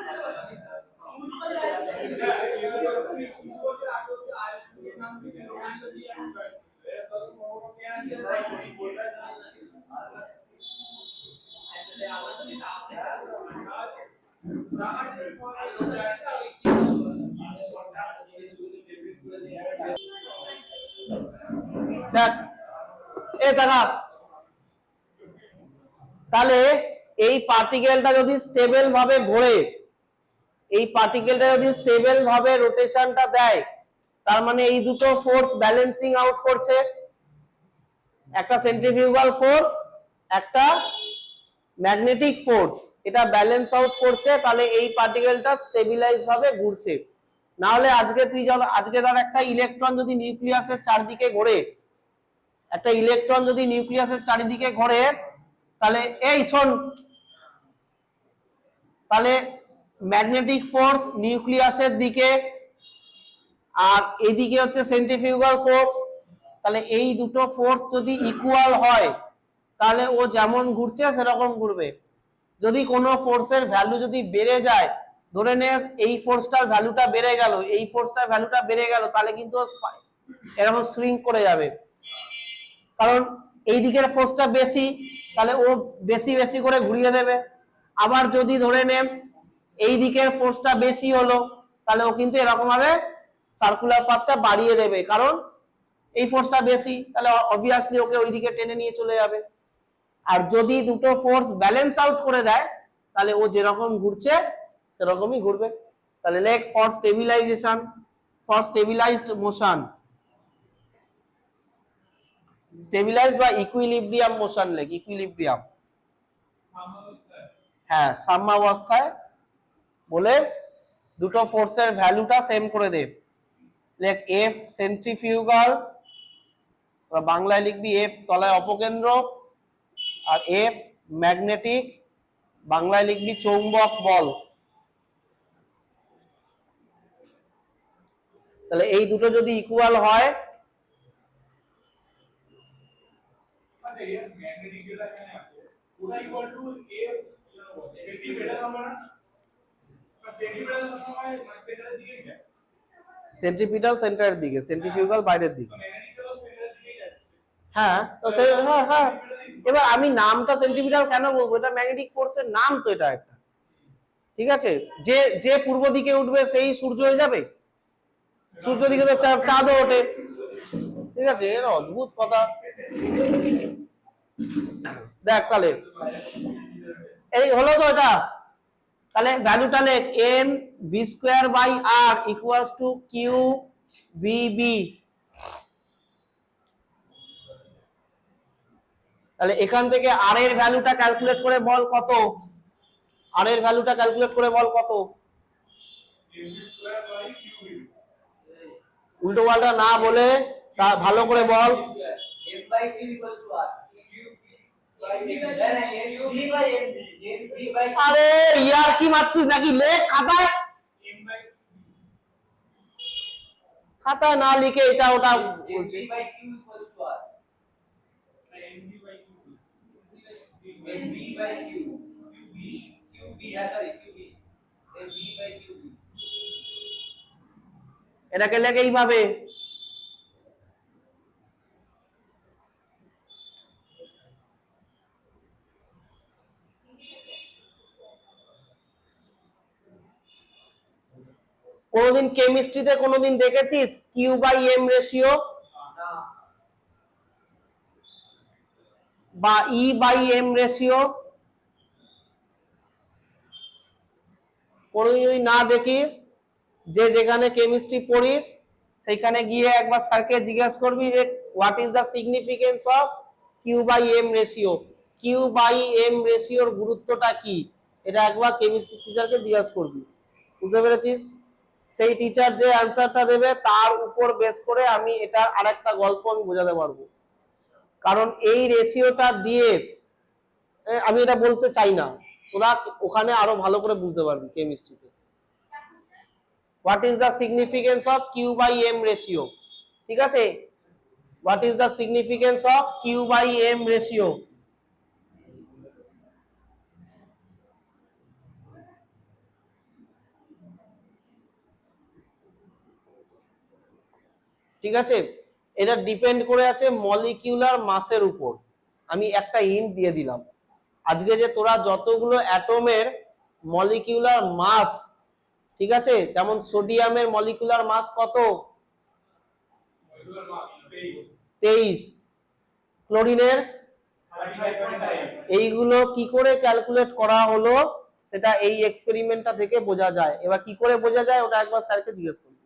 দেখ এ দেখা, তাহলে এই পার্টিকেলটা যদি স্টেবল ভাবে ঘোরে, এই পার্টিকেলটা যদি স্টেবল ভাবে রোটেশনটা দেয়, তার মানে এই দুটো ফোর্স ব্যালেন্সিং আউট করছে, একটা সেন্ট্রিফিউগাল ফোর্স, একটা ম্যাগনেটিক ফোর্স, এটা ব্যালেন্স আউট করছে, তাহলে এই পার্টিকেলটা স্টেবিলাইজ ভাবে ঘুরছে। না হলে আজকে ধর একটা ইলেকট্রন যদি নিউক্লিয়াসের চারদিকে ঘোরে, একটা ইলেকট্রন যদি নিউক্লিয়াসের চারিদিকে ঘোরে, তাহলে এই শোন, তাহলে ম্যাগনেটিক ফোর্স নিউক্লিয়াসের দিকে আর এইদিকে হচ্ছে সেন্ট্রিফিউগাল ফোর্স, তাহলে এই দুটো ফোর্স যদি ইকুয়াল হয় তাহলে ও যেমন ঘুরছে সেরকম ঘুরবে। যদি কোনো ফোর্সের ভ্যালু যদি বেড়ে যায়, ধরে নে এই ফোর্সটার ভ্যালুটা বেড়ে গেল, এই ফোর্সটার ভ্যালুটা বেড়ে গেল, তাহলে কিন্তু এরকম শ্রিঙ্ক করে যাবে, কারণ এই দিকের ফোর্সটা বেশি, তাহলে ও বেশি বেশি করে ঘুরিয়ে দেবে। আবার যদি ধরে নে এই দিকের ফোর্সটা বেশি হলো, তাহলে ও কিন্তু এরকম ভাবে সার্কুলার পাথটা বাড়িয়ে দেবে, কারণ এই ফোর্সটা বেশি, তাহলে অবভিয়াসলি ওকে ওই দিকে টেনে নিয়ে চলে যাবে। আর যদি দুটো ফোর্স ব্যালেন্স আউট করে দেয়, তাহলে ও যেরকম ঘুরছে সেরকমই ঘুরবে। তাহলে লেখ for stabilisation, for stabilised motion, stabilised বা ইকুইলিব্রিয়াম মোশন লেখ, ইকুইলিব্রিয়াম, হ্যাঁ সাম্যাবস্থায় বলে দুটো ফোর্সের ভ্যালুটা সেম করে দে, লেখ এফ সেন্ট্রিফিউগাল, বাংলায় লিখবি এফ তলায় অপকেন্দ্র, আর এফ ম্যাগনেটিক, বাংলায় লিখবি চৌম্বক বল। তাহলে এই দুটো যদি ইকুয়াল হয়, সেন্ট্রিপিটাল সেন্টারের দিকে, সেন্ট্রিফিউগাল বাইরের দিকে। হ্যাঁ তো হ্যাঁ হ্যাঁ, এবার আমি নামটা সেন্ট্রিপিটাল কেন বলবো, এটা ম্যাগনেটিক ফোর্সের নাম তো, এটা একটা, ঠিক আছে। যে যে পূর্ব দিকে উঠবে সেই সূর্য হয়ে যাবে, সূর্য দিকে তো চাঁদও ওঠে, ঠিক আছে। এর অদ্ভুত কথা। দেখ তাহলে এই হলো তো এটা, তাহলে ভ্যালুটা লেখ M V square by R equals to Q V B. তাহলে এখান থেকে আর এর ভ্যালুটা ক্যালকুলেট করে বল কত, আর এর ভ্যালুটা ক্যালকুলেট করে বল কত। উল্টো পাল্টা না বলে তা ভালো করে বল। আরে ইয়ার কি মারছিস নাকি, লেখ খাতায়, খাতায় না লিখে এটা ওটা বলছে। এটাকে লেখে এইভাবে, কোনদিন কেমিস্ট্রিতে কোনদিন দেখেছিস কিউ বাই এম রেশিও বা ই বাই এম রেশিও? কোনদিন যদি না দেখিস, যে যেখানে কেমিস্ট্রি পড়িস সেখানে গিয়ে একবার স্যারকে জিজ্ঞাসা করবি যে what is the significance of Q by M ratio, Q by M রেশিওর গুরুত্বটা কি, এটা একবার কেমিস্ট্রি টিচারকে জিজ্ঞাসা করবি। বুঝতে পেরেছিস? সেই টিচার যে অ্যান্সারটা দেবে তার উপর বেস করে আমি এটা আরেকটা গল্প আমি বোঝাতে পারবো, কারণ এই রেশিওটা দিয়ে আমি এটা বলতে চাই না, তোরা ওখানে আরো ভালো করে বুঝতে পারবি কেমিস্ট্রিতে। What is the significance of Q by M ratio, ঠিক আছে, what is the significance of Q by M ratio. ঠিক আছে, এটা ডিপেন্ড করে আছে মলিকিউলার মাসের উপর। আমি একটা হিন্ট দিয়ে দিলাম, আজকে যে তোরা যতগুলো অ্যাটমের মলিকিউলার মাস, ঠিক আছে, যেমন সোডিয়ামের মলিকিউলার মাস কত, 23, ক্লোরিনের, এইগুলো কি করে ক্যালকুলেট করা হলো সেটা এই এক্সপেরিমেন্টটা থেকে বোঝা যায়। এবার কি করে বোঝা যায় ওটা একবার স্যারকে জিজ্ঞেস করবি।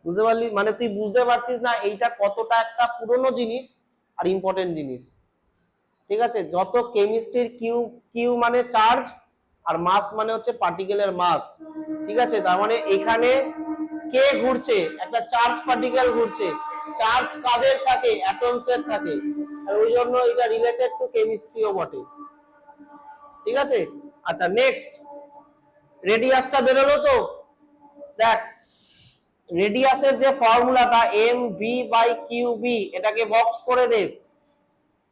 বুঝতে পারলি? মানে তুই বুঝতে পারছিস না এইটা কতটা একটা পুরনো জিনিস আর ইম্পর্টেন্ট জিনিস, ঠিক আছে। যত কেমিস্ট্রির কিউ, কিউ মানে চার্জ আর মাস মানে হচ্ছে পার্টিকেলের মাস, ঠিক আছে। তার মানে এখানে কে ঘুরছে, একটা চার্জ পার্টিকেল ঘুরছে, চার্জ কাদের থাকে, অ্যাটমস এর থাকে, আর ওই জন্য এটা রিলেটেড টু কেমিস্ট্রিও বটে, ঠিক আছে। আচ্ছা নেক্সট, রেডিয়াসটা বেরোলো তো, দেখ রেডিয়াসের যে ফর্মুলাটা m v by q B, এটাকে বক্স করে দে।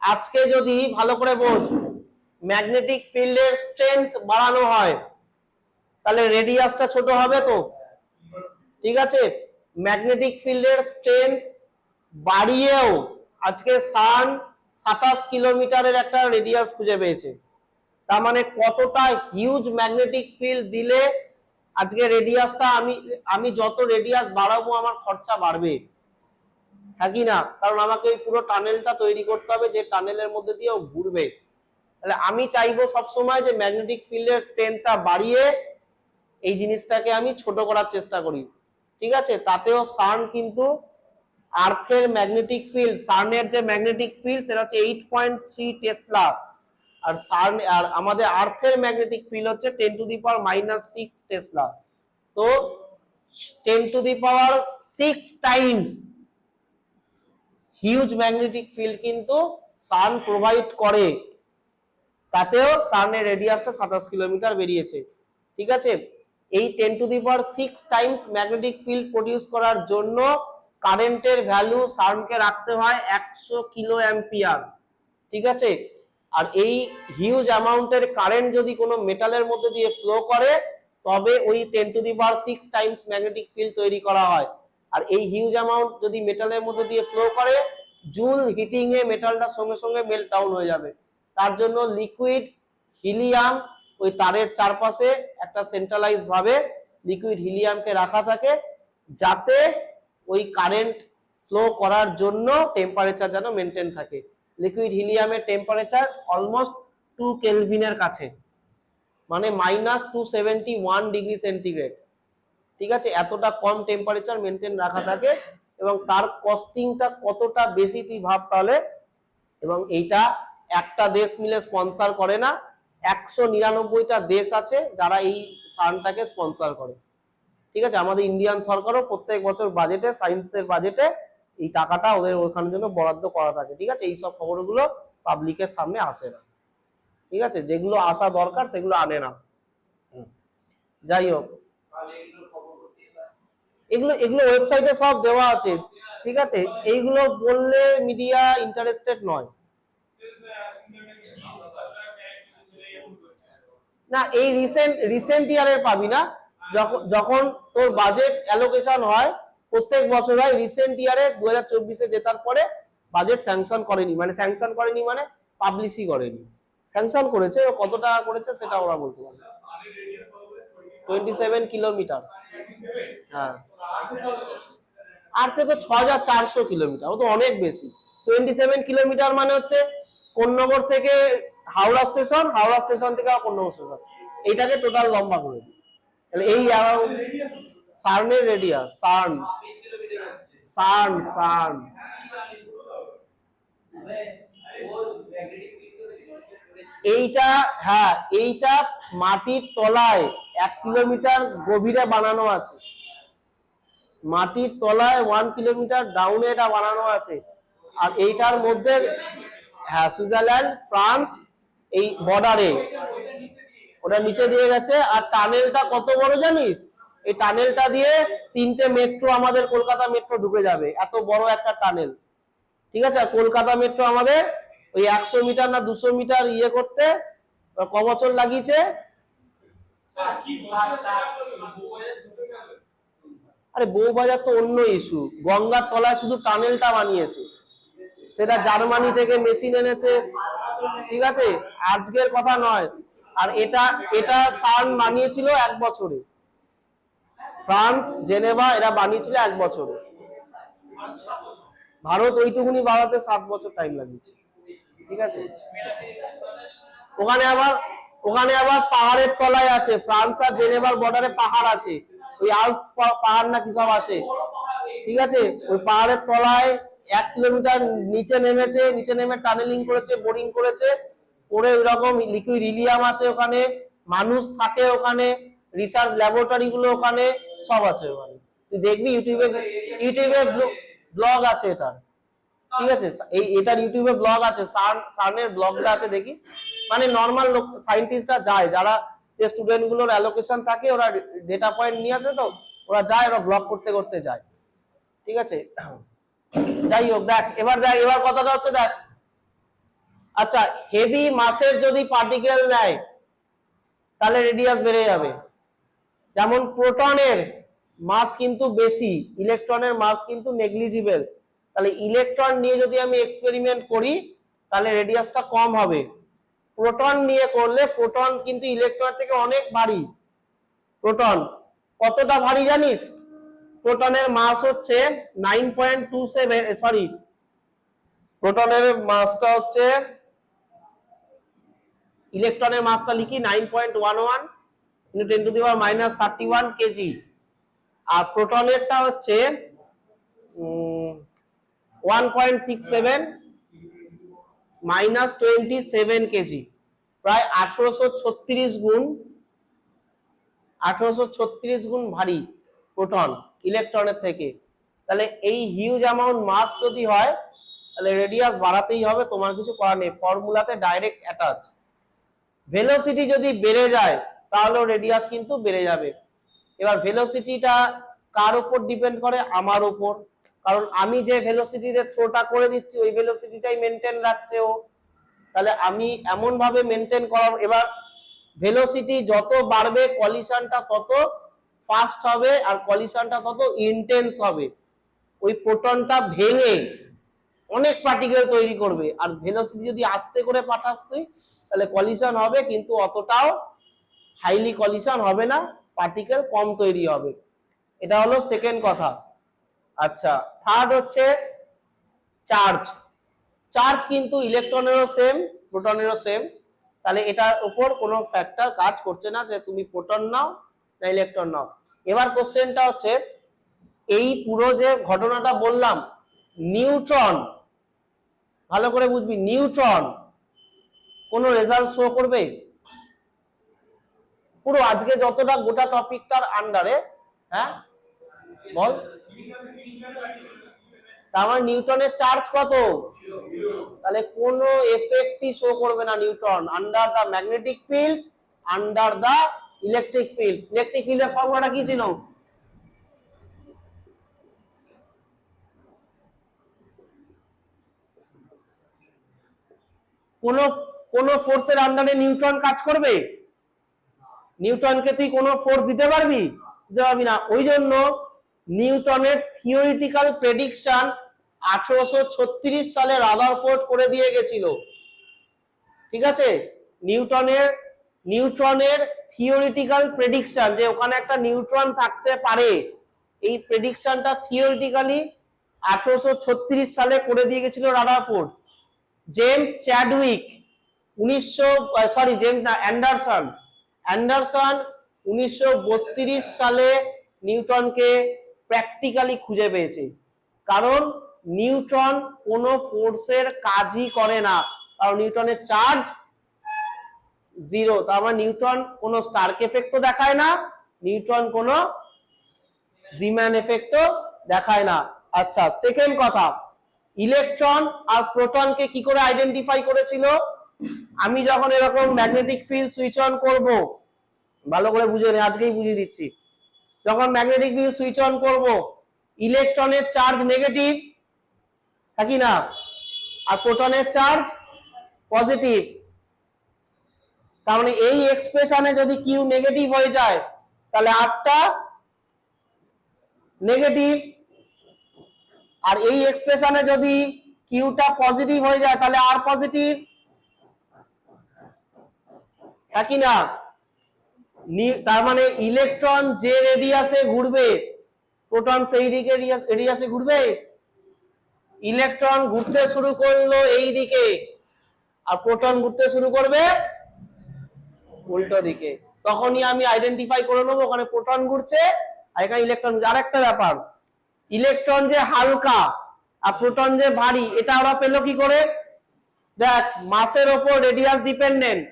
আজকে যদি ভালো করে বোঝ, ম্যাগনেটিক ফিল্ডের স্ট্রেংথ বাড়ানো হয় তাহলে রেডিয়াসটা ছোট হবে তো, ঠিক আছে। ম্যাগনেটিক ফিল্ডের স্ট্রেংথ বাড়িয়েও আজকে সান 27 কিলোমিটারের একটা রেডিয়াস খুঁজে পেয়েছে, তার মানে কতটা হিউজ ম্যাগনেটিক ফিল্ড দিলে আজকে রেডিয়াসটা, আমি যত রেডিয়াস বাড়াবো আমার খরচা বাড়বে, হ্যাঁ কি না? কারণ আমাকে এই পুরো টানেলটা তৈরি করতে হবে, যে টানেলের মধ্যে দিয়েও ঘুরবে। তাহলে আমি চাইবো সবসময় যে ম্যাগনেটিক ফিল্ডের স্ট্রেংথটা বাড়িয়ে এই জিনিসটাকে আমি ছোট করার চেষ্টা করি, ঠিক আছে। তাতেও সার্ন কিন্তু আর্থের ম্যাগনেটিক ফিল্ড, সার্নের যে ম্যাগনেটিক ফিল্ড সেটা হচ্ছে 8.3 টেসলা, আর সার্ন আর আমাদের আর্থের ম্যাগনেটিক ফিল্ড হচ্ছে 10⁻⁻⁶ টেসলা। তো 10⁶ টাইমস হিউজ ম্যাগনেটিক ফিল্ড কিন্তু সান প্রোভাইড করে, তাতেও সানের রেডিয়াসটা 27 কিলোমিটার বেরিয়েছে। ঠিক আছে, এই 10⁶ টাইমস ম্যাগনেটিক ফিল্ড প্রডিউস করার জন্য কারেন্টের ভ্যালু সানকে রাখতে হয় 100 কিলো অ্যাম্পিয়ার। ঠিক আছে, আর এই হিউজ অ্যামাউন্টের কারেন্ট যদি কোনো মেটালের মধ্যে দিয়ে ফ্লো করে তবে ওই 10⁶ টাইমস ম্যাগনেটিক ফিল্ড তৈরি করা হয়। আর এই হিউজ অ্যামাউন্ট যদি মেটালের মধ্যে দিয়ে ফ্লো করে, জুল হিটিং এ মেটালটা সঙ্গে সঙ্গে মেল্ট ডাউন হয়ে যাবে। তার জন্য লিকুইড হিলিয়াম ওই তারের চারপাশে একটা সেন্ট্রালাইজ ভাবে লিকুইড হিলিয়ামকে রাখা থাকে, যাতে ওই কারেন্ট ফ্লো করার জন্য টেম্পারেচার যেন মেনটেন থাকে। লিকুইড হিলিয়ামের টেম্পারেচার অলমোস্ট 2 কেলভিনের কাছে, মানে -271 ডিগ্রি সেন্টিগ্রেড। ঠিক আছে, এতটা কম টেম্পারেচার মেনটেন রাখা থাকে, এবং তার কস্টিংটা কতটা বেশি তুই ভাব তাহলে। এবং এইটা একটা দেশ মিলে স্পন্সর করে না, 199টা দেশ আছে যারা এই সানটাকে স্পন্সর করে। ঠিক আছে, আমাদের ইন্ডিয়ান সরকারও প্রত্যেক বছর বাজেটে, সায়েন্সের বাজেটে এই টাকাটা ওদের ওখানের জন্য বরাদ্দ করা থাকে। ঠিক আছে, এইসব খবরগুলো পাবলিকের সামনে আসে না। ঠিক আছে, যেগুলো আসা দরকার সেগুলো আনে না। যাই হোক, এগুলো এগুলো ওয়েবসাইটে সব দেওয়া আছে। ঠিক আছে, এইগুলো বললে মিডিয়া ইন্টারেস্টেড নয়। না, এই রিসেন্ট ইয়ারে পাবি না। যখন তোর বাজেট অ্যালোকেশন হয় প্রত্যেক বছর হয়, রিসেন্ট ইয়ারে 2024-এ জেতার পরে বাজেট স্যাংশন করেনি, মানে স্যাংশন করেনি মানে পাবলিশই করেনি। স্যাংশন করেছে, কত টাকা করেছে সেটা ওরা বলতে পারবে। 27 কিলোমিটার। হ্যাঁ, আর থেকে 6400 কিলোমিটার, ও তো অনেক বেশি। 27 কিলোমিটার মানে হচ্ছে কোন্নগর থেকে হাওড়া স্টেশন, হাওড়া স্টেশন থেকে কোন্নগর স্টেশন, এইটাকে টোটাল লম্বা করে দিই। তাহলে এই সার্নের রেডিয়াস, সার্ন সার্ন সার্ন এইটা, হ্যাঁ, এইটা মাটির তলায় 1 কিলোমিটার গভীরে বানানো আছে। মাটির তলায় 1 কিলোমিটার ডাউনে এটা বানানো আছে। আর এইটার মধ্যে, হ্যাঁ, সুইজারল্যান্ড, ফ্রান্স, এই বর্ডারে ওটা নিচে দিয়ে গেছে। আর টানেলটা কত বড় জানিস? এই টানেলটা দিয়ে 3টে মেট্রো, আমাদের কলকাতা মেট্রো ঢুকে যাবে, এত বড় একটা টানেল। ঠিক আছে, আর কলকাতা মেট্রো আমাদের ওই 100 মিটার না 200 মিটার ইয়ে করতে ক বছর লাগিয়েছে? আরে বউবাজার তো অন্য ইস্যু, গঙ্গার তলায় শুধু টানেলটা বানিয়েছে, সেটা জার্মানি থেকে মেশিন এনেছে। ঠিক আছে, আজকের কথা নয়। আর এটা এটা সার্ন বানিয়েছিল 1 বছরে, ফ্রান্স, জেনেভা এরা বানিয়েছিল 1 বছরে। ভারত ওইটুকুনি বানাতে 7 বছর টাইম লাগিয়েছে। ঠিক আছে, ওখানে আবার পাহাড়ের তলায় আছে, ফ্রান্স আর জেনেভার বর্ডারে পাহাড় আছে, ওই আল্প পাহাড় না কি সব আছে। ঠিক আছে, ওই পাহাড়ের তলায় 1 কিলোমিটার নিচে নেমেছে, নিচে নেমে টানেলিং করেছে, বোরিং করেছে, করে ওইরকম লিকুইড হিলিয়াম আছে ওখানে, মানুষ থাকে ওখানে, রিসার্চ ল্যাবরেটরি গুলো ওখানে সব আছে ওখানে। তুই দেখবি ইউটিউবে ব্লগ আছে এটা। ঠিক আছে, এটার ইউটিউবে ব্লগ আছে, সার্নের ব্লগটা আছে, দেখিস। মানে নর্মাল লোক, সায়েন্টিস্টরা যায়, যারা যে স্টুডেন্ট গুলোর অ্যালোকেশন থাকে, ওরা ডেটা পয়েন্ট নিয়ে আসে, তো ওরা যায়, ওরা ব্লগ করতে করতে যায়। ঠিক আছে, যাই হোক, দেখ এবার কথাটা হচ্ছে, দেখ, আচ্ছা, হেভি মাসের যদি পার্টিকেল নেয় তাহলে রেডিয়াস বেড়ে যাবে। যেমন প্রোটনের মাস কিন্তু বেশি, ইলেকট্রনের মাস কিন্তু নেগলিজিবল। তাহলে ইলেকট্রন নিয়ে যদি আমি এক্সপেরিমেন্ট করি তাহলে রেডিয়াসটা কম হবে। প্রোটন নিয়ে করলে, প্রোটন কিন্তু ইলেকট্রন থেকে অনেক ভারী। প্রোটন কতটা ভারী জানিস? প্রোটনের মাস হচ্ছে 9.27, সরি, প্রোটনের মাসটা হচ্ছে, ইলেকট্রনের মাসটা লিখি 9.11 × 10⁻³ কেজি, আর প্রোটনেরটা হচ্ছে 1.67 - 27 কেজি, প্রায় 1836 গুণ ভারী প্রোটন। ইলেকট্রনের থেকে। তাহলে এই হিউজ অ্যামাউন্ট মাস যদি হয় তাহলে রেডিয়াস বাড়াতেই হবে, তোমার কিছু করার নেই, ফর্মুলাতে ডাইরেক্ট অ্যাটাচ। ভেলোসিটি যদি বেড়ে যায় তাহলেও রেডিয়াস কিন্তু বেড়ে যাবে। এবার ভেলোসিটিটা কার উপর ডিপেন্ড করে? আমার উপর, কারণ আমি যে ভেলোসিটিতে থ্রোটা করে দিচ্ছি ওই ভেলোসিটিটাই মেনটেন রাখছে ও। তাহলে আমি এমন ভাবে মেনটেন করার, এবার ভেলোসিটি যত বাড়বে কলিশনটা তত ফাস্ট হবে আর কলিশনটা তত ইন্টেন্স হবে, ওই প্রোটনটা ভেঙে অনেক পার্টিকেল তৈরি করবে। আর ভেলোসিটি যদি আস্তে করে পাঠাস তুই তাহলে কলিশন হবে, কিন্তু অতটাও হাইলি কলিশন হবে না, পার্টিকেল কম তৈরি হবে। এটা হলো সেকেন্ড কথা। আচ্ছা, থার্ড হচ্ছে চার্জ। চার্জ কিন্তু ইলেকট্রনেরও সেম, প্রোটনেরও সেম। তাহলে এটার উপর কোনো ফ্যাক্টর কাজ করছে না যে তুমি প্রোটন নাও না ইলেকট্রন নাও। এবার কোশ্চেনটা হচ্ছে, এই পুরো যে ঘটনাটা বললাম, নিউট্রন, ভালো করে বুঝবি, নিউট্রন কোনো রেজাল্ট শো করবে? পুরো আজকে যতটা গোটা টপিকটার আন্ডারে, হ্যাঁ বল, তার মানে নিউটনের চার্জ কত? তাহলে কোনো এফেক্টই শো করবে না Newton under the magnetic field, under the electric field. Electric ফিল্ডের ফর্মুলাটা কি ছিল? কোন ফোর্সের আন্ডারে নিউটন কাজ করবে? নিউটনকে তুই কোনো ফোর্স দিতে পারবি? দিতে পারবি না। ওই জন্য নিউটনের থিওরিটিক্যাল প্রেডিকশন 1836 সালে রাদারফোর্ড করে দিয়ে গেছিল। ঠিক আছে, নিউটনের থিওরিটিক্যাল প্রেডিকশন যে ওখানে একটা নিউট্রন থাকতে পারে, এই প্রেডিকশনটা থিওরিটিক্যালি 1836 সালে করে দিয়ে গেছিল রাদারফোর্ড। জেমস চ্যাডউইক 1932 সালে নিউটনকে প্র্যাকটিক্যালি খুঁজে পেয়েছে। কারণ নিউটন কোনো ফোর্সের কাজই করে না, কারণ নিউটনের চার্জ জিরো। তার মানে নিউটন কোনো স্টার্ক এফেক্টও দেখায় না, নিউটন কোনো জিম্যান এফেক্টও দেখায় না। আচ্ছা, সেকেন্ড কথা, ইলেকট্রন আর প্রোটনকে কি করে আইডেন্টিফাই করেছিল? আমি যখন এরকম ম্যাগনেটিক ফিল্ড সুইচ অন করব, ভালো করে বুঝে নে, আজকেই বুঝিয়ে দিচ্ছি। যখন ম্যাগনেটিক ফিল্ড সুইচ অন করব, ইলেকট্রনের চার্জ নেগেটিভ থাকি না, আর প্রোটনের চার্জ পজিটিভ। তার মানে এই এক্সপ্রেশনে যদি কিউ নেগেটিভ হয়ে যায় তাহলে আরটা নেগেটিভ, আর এই এক্সপ্রেশনে যদি কিউটা পজিটিভ হয়ে যায় তাহলে আর পজিটিভ, নাকি না? তার মানে ইলেকট্রন যে রেডিয়াসে ঘুরবে প্রোটন সেই দিকে রেডিয়াসে ঘুরবে। ইলেকট্রন ঘুরতে শুরু করলো এই দিকে আর প্রোটন ঘুরতে শুরু করবে উল্টো দিকে, তখনই আমি আইডেন্টিফাই করে নেবো ওখানে প্রোটন ঘুরছে আর এখানে ইলেকট্রন। আর একটা ব্যাপার, ইলেকট্রন যে হালকা আর প্রোটন যে ভারী, এটা ওরা পেলো কি করে? দেখ, মাসের ওপর রেডিয়াস ডিপেন্ডেন্ট,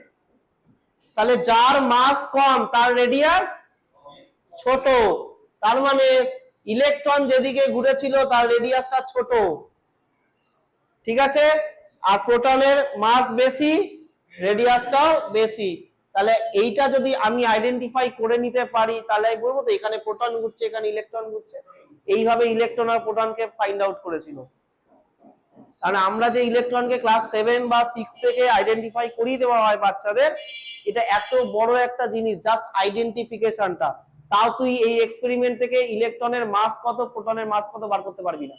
তাহলে যার মাস কম তার রেডিয়াস ছোট, তার মানে ইলেকট্রন যেদিকে ঘুরেছিল তার রেডিয়াসটা ছোট। ঠিক আছে, আর প্রোটনের মাস বেশি, রেডিয়াসটাও বেশি। তাহলে এইটা যদি আমি আইডেন্টিফাই করে নিতে পারি তাহলে আমি বলবো তো এখানে প্রোটন ঘুরছে এখানে ইলেকট্রন ঘুরছে। এইভাবে ইলেকট্রন আর প্রোটনকে ফাইন্ড আউট করেছিল। কারণ আমরা যে ইলেকট্রনকে ক্লাস 7 বা 6 থেকে আইডেন্টিফাই করিয়ে দেওয়া হয় বাচ্চাদের, এটা এত বড় একটা জিনিস, জাস্ট আইডেন্টিফিকেশনটা। তাও তুই এই এক্সপেরিমেন্ট থেকে ইলেকট্রনের মাস কত প্রোটনের মাস কত বার করতে পারবি না,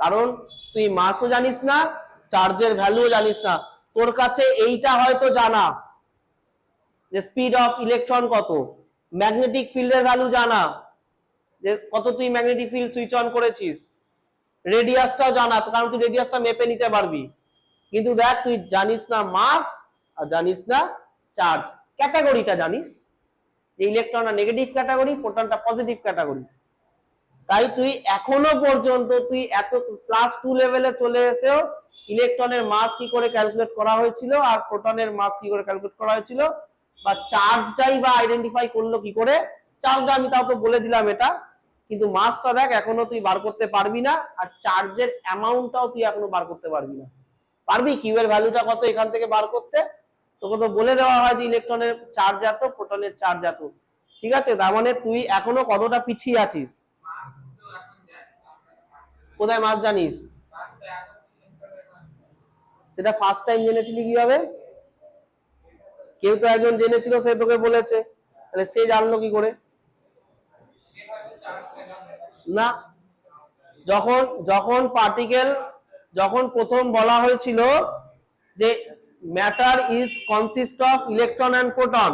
কারণ তুই মাসও জানিস না, চার্জের ভ্যালুও জানিস না। তোর কাছে এইটা হয়তো জানা যে স্পিড অফ ইলেকট্রন কত, ম্যাগনেটিক ফিল্ডের ভ্যালু জানা যে কত তুই ম্যাগনেটিক ফিল্ড সুইচ অন করেছিস, রেডিয়াসটাও জানা কারণ তুই রেডিয়াসটা মেপে নিতে পারবি। কিন্তু দেখ, তুই জানিস না মাস আর জানিস না চার্জ, ক্যাটাগরিটা জানিস যে ইলেকট্রনটা নেগেটিভ ক্যাটাগরি, প্রোটনটা পজিটিভ ক্যাটাগরি। তাই তুই এখনো পর্যন্ত তুই এত ক্লাস 2 লেভেলে চলে এসেও ইলেকট্রনের মাস কি করে ক্যালকুলেট করা হয়েছিল আর প্রোটনের মাস কি করে ক্যালকুলেট করা হয়েছিল বা চার্জটাই বা আইডেন্টিফাই করলো কি করে চার্জটা আমি তাও তো বলে দিলাম এটা, কিন্তু মাসটা দেখ এখনো তুই বার করতে পারবি না, আর চার্জের অ্যামাউন্টটাও তুই এখনো বার করতে পারবি না। পারবি কিউ এর ভ্যালুটা কত এখান থেকে বার করতে? তোকে তো বলে দেওয়া হয় যে ইলেকট্রনের চার্জ এত, প্রোটনের চার্জ এত। ঠিক আছে, তার মানে তুই এখনো কতটা পিছিয়ে আছিস। কোথায় মাস জানিস? সেটা ফার্স্ট টাইম জেনেছিলি কিভাবে? কেউ তো একজন জেনেছিল, সে তোকে বলেছে, তাহলে সে জানলো কি করে? না, যখন যখন পার্টিকেল, যখন প্রথম বলা হয়েছিল যে matter is consist of electron and proton,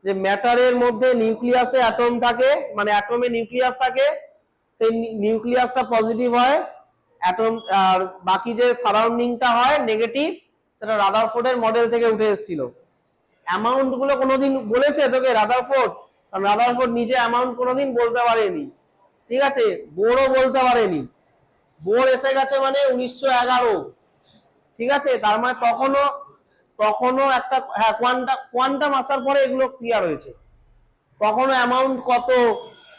যে ম্যাটারের মধ্যে নিউক্লিয়াসে অ্যাটম থাকে, মানে অ্যাটমে নিউক্লিয়াস থাকে, সেই নিউক্লিয়াসটা পজিটিভ হয়, অ্যাটম আর বাকি যে সারাউন্ডিংটা হয় নেগেটিভ, সেটা রাদারফোর্ডের মডেল থেকে উঠে এসেছিল। অ্যামাউন্ট গুলো কোনোদিন বলেছে তোকে রাদারফোর্ড? কারণ রাদারফোর্ড নিজে অ্যামাউন্ট কোনোদিন বলতে পারেনি, ঠিক আছে, বোরও বলতে পারেনি। বোর এসে গেছে মানে 1911, ঠিক আছে, তার মানে তখনও তখনও একটা, হ্যাঁ, কোয়ান্টাম আসার পরে এগুলো ক্লিয়ার হয়েছে। তখনও অ্যামাউন্ট কত,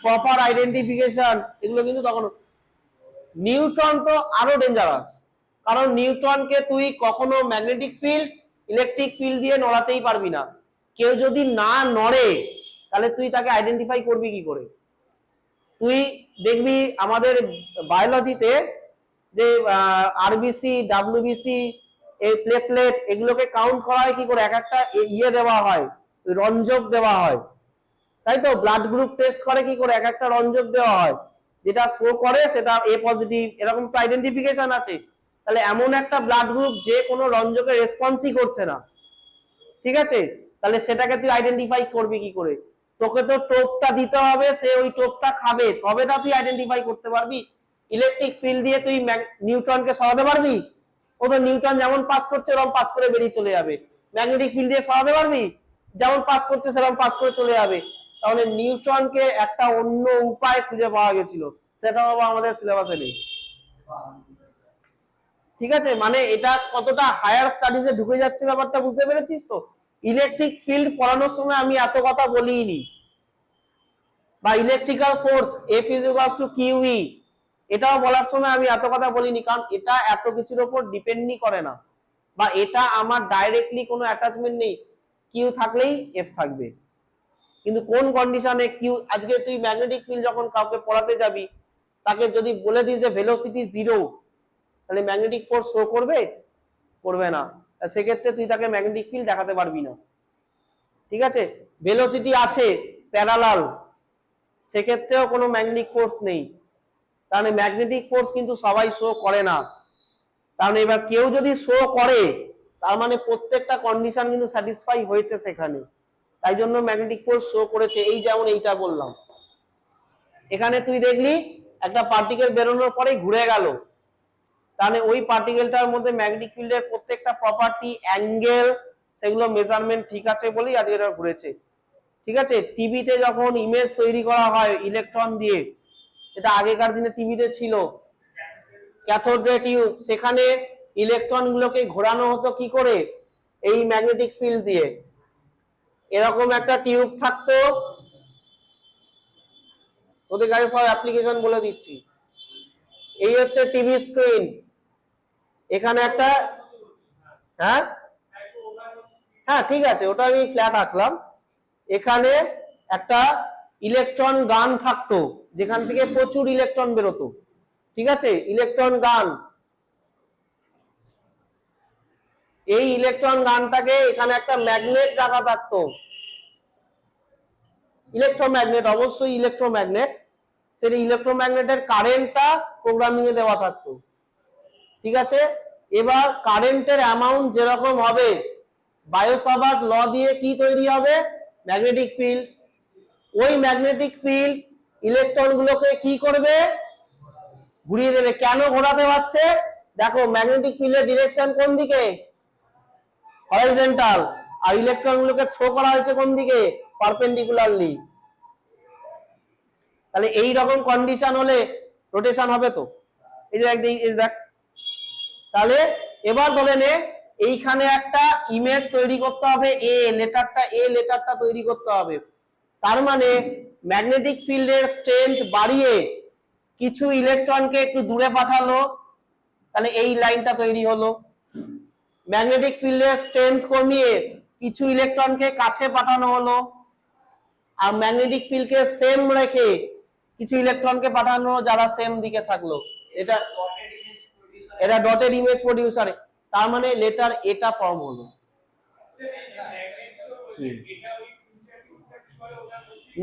প্রপার আইডেন্টিফিকেশন, এগুলো কিন্তু তখন। নিউট্রন তো আরো ডেঞ্জারাস, কারণ নিউট্রনকে তুই কখনো ম্যাগনেটিক ফিল্ড, ইলেকট্রিক ফিল্ড দিয়ে নড়াতেই পারবি না। কেউ যদি না নড়ে তাহলে তুই তাকে আইডেন্টিফাই করবি কি করে? তুই দেখবি আমাদের বায়োলজিতে যে আরবিসি, ডাব্লিউবিসি, এই প্লেটলেট, এগুলোকে কাউন্ট করা হয় কি করে? এক একটা ইয়ে দেওয়া হয়, রঞ্জক দেওয়া হয়, তাই তো। ব্লাড গ্রুপ টেস্ট করে কি করে? এক একটা রঞ্জক দেওয়া হয়, যেটা শো করে সেটা এ পজিটিভ, এরকম তো আইডেন্টিফিকেশন আছে। তাহলে এমন একটা ব্লাড গ্রুপ যে কোনো রঞ্জকে রেসপন্সই করছে না, ঠিক আছে, তাহলে সেটাকে তুই আইডেন্টিফাই করবি কি করে? তোকে তো টোপটা দিতে হবে, সে ওই টোপটা খাবে, তবে না তুই আইডেন্টিফাই করতে পারবি। ইলেকট্রিক ফিল্ড দিয়ে তুই নিউট্রনকে সরাতে পারবি? ও তো নিউট্রন যেমন পাস করছে এরকম পাস করে বেরিয়ে চলে যাবে। ম্যাগনেটিক ফিল্ড দিয়ে সরাতে পারবি? যেমন পাস করছে সেরকম পাস করে চলে যাবে। তাহলে নিউট্রনকে একটা অন্য উপায় খুঁজে পাওয়া গেছিল, সেটাও আমাদের সিলেবাসে নেই, ঠিক আছে। মানে এটা কতটা হায়ার স্টাডিজে ঢুকে যাচ্ছে ব্যাপারটা বুঝতে পেরেছিস তো? ইলেকট্রিক ফিল্ড পড়ানোর সময় আমি এত কথা বলিনি, বা electrical force F is equals two kiwi, এটাও বলার সময় আমি এত কথা বলিনি, কারণ এটা এত কিছুর উপর ডিপেন্ডই করে না, বা এটা আমার ডাইরেক্টলি কোনো অ্যাটাচমেন্ট নেই। কিউ থাকলেই এফ থাকবে, কিন্তু কোন কন্ডিশনে কিউ। আজকে তুই ম্যাগনেটিক ফিল্ড যখন কাউকে পড়াতে যাবি, তাকে যদি বলে দিস যে ভেলোসিটি 0, তাহলে ম্যাগনেটিক ফোর্স শো করবে? করবে না। সেক্ষেত্রে তুই তাকে ম্যাগনেটিক ফিল্ড দেখাতে পারবি না, ঠিক আছে। ভেলোসিটি আছে প্যারালাল, সেক্ষেত্রেও কোনো ম্যাগনেটিক ফোর্স নেই, তাহলে ম্যাগনেটিক ফোর্স কিন্তু সবাই শো করে না। তাহলে এবার কেউ যদি শো করে, তার মানে প্রত্যেকটা কন্ডিশন কিন্তু স্যাটিসফাই হয়েছে সেখানে, তাই জন্য ম্যাগনেটিক ফোর্স শো করেছে। এই যেমন এইটা বললাম, এখানে তুই দেখলি একটা পার্টিকেল বেরোনোর পরেই ঘুরে গেল, তাহলে ওই পার্টিকেলটার মধ্যে ম্যাগনেটিক ফিল্ডের প্রত্যেকটা প্রপার্টি, অ্যাঙ্গেল, সেগুলো মেজারমেন্ট ঠিক আছে বলেই আজকে এটা ঘুরেছে, ঠিক আছে। টিভিতে যখন ইমেজ তৈরি করা হয় ইলেকট্রন দিয়ে, এটা আগেকার দিনে টিভিতে ছিল ক্যাথোড রে টিউব, সেখানে ইলেকট্রন গুলোকে ঘোরানো হতো কি করে? এই ম্যাগনেটিক ফিল্ড দিয়ে। এরকম একটা টিউব থাকতো, ওদের কাছে সব অ্যাপ্লিকেশন বলে দিচ্ছি। এই হচ্ছে টিভি স্ক্রিন, এখানে একটা, হ্যাঁ হ্যাঁ ঠিক আছে, ওটা আমি ফ্ল্যাট আঁকলাম। এখানে একটা ইলেকট্রন গান থাকতো, যেখান থেকে প্রচুর ইলেকট্রন বেরোতো, ঠিক আছে, ইলেকট্রন গান। এই ইলেকট্রন গানটাকে এখানে একটা ম্যাগনেট রাখা থাকতো, ইলেকট্রোম্যাগনেট, অবশ্যই ইলেকট্রোম্যাগনেট। সেই ইলেকট্রোম্যাগনেটের কারেন্টটা প্রোগ্রামিং এ দেওয়া থাকতো, ঠিক আছে। এবার কারেন্টের অ্যামাউন্ট যেরকম হবে, বায়োসাভার্ট ল দিয়ে কি তৈরি হবে? Magnetic field. ওই ম্যাগনেটিক ফিল্ড ইলেকট্রন গুলোকে কি করবে? ঘুরিয়ে দেবে। কেন ঘোরাতে পারছে? দেখো ম্যাগনেটিক ফিল্ডের ডিরেকশন কোন দিকে? হরাইজন্টাল। আর ইলেকট্রন গুলোকে থ্রো করা হয়েছে কোন দিকে? পারপেন্ডিকুলারলি। তাহলে এই রকম কন্ডিশন হলে রোটেশন হবে তো। এই যে একদিন দেখ, তাহলে এবার ধরে নে এইখানে একটা ইমেজ তৈরি করতে হবে, এ লেটারটা তৈরি করতে হবে। তার মানে ম্যাগনেটিক ফিল্ডের স্ট্রেংথ বাড়িয়ে কিছু ইলেকট্রনকে একটু দূরে পাঠালো, তাহলে এই লাইনটা তৈরি হলো। ম্যাগনেটিক ফিল্ডের স্ট্রেংথ কমিয়ে কিছু ইলেকট্রনকে কাছে পাঠানো হলো, আর ম্যাগনেটিক ফিল্ডকে সেম রেখে কিছু ইলেকট্রনকে পাঠানো যারা সেম দিকে থাকলো। এটা ডটেড ইমেজ প্রডিউসার। তার মানে লেটার এটা ফর্ম হলো।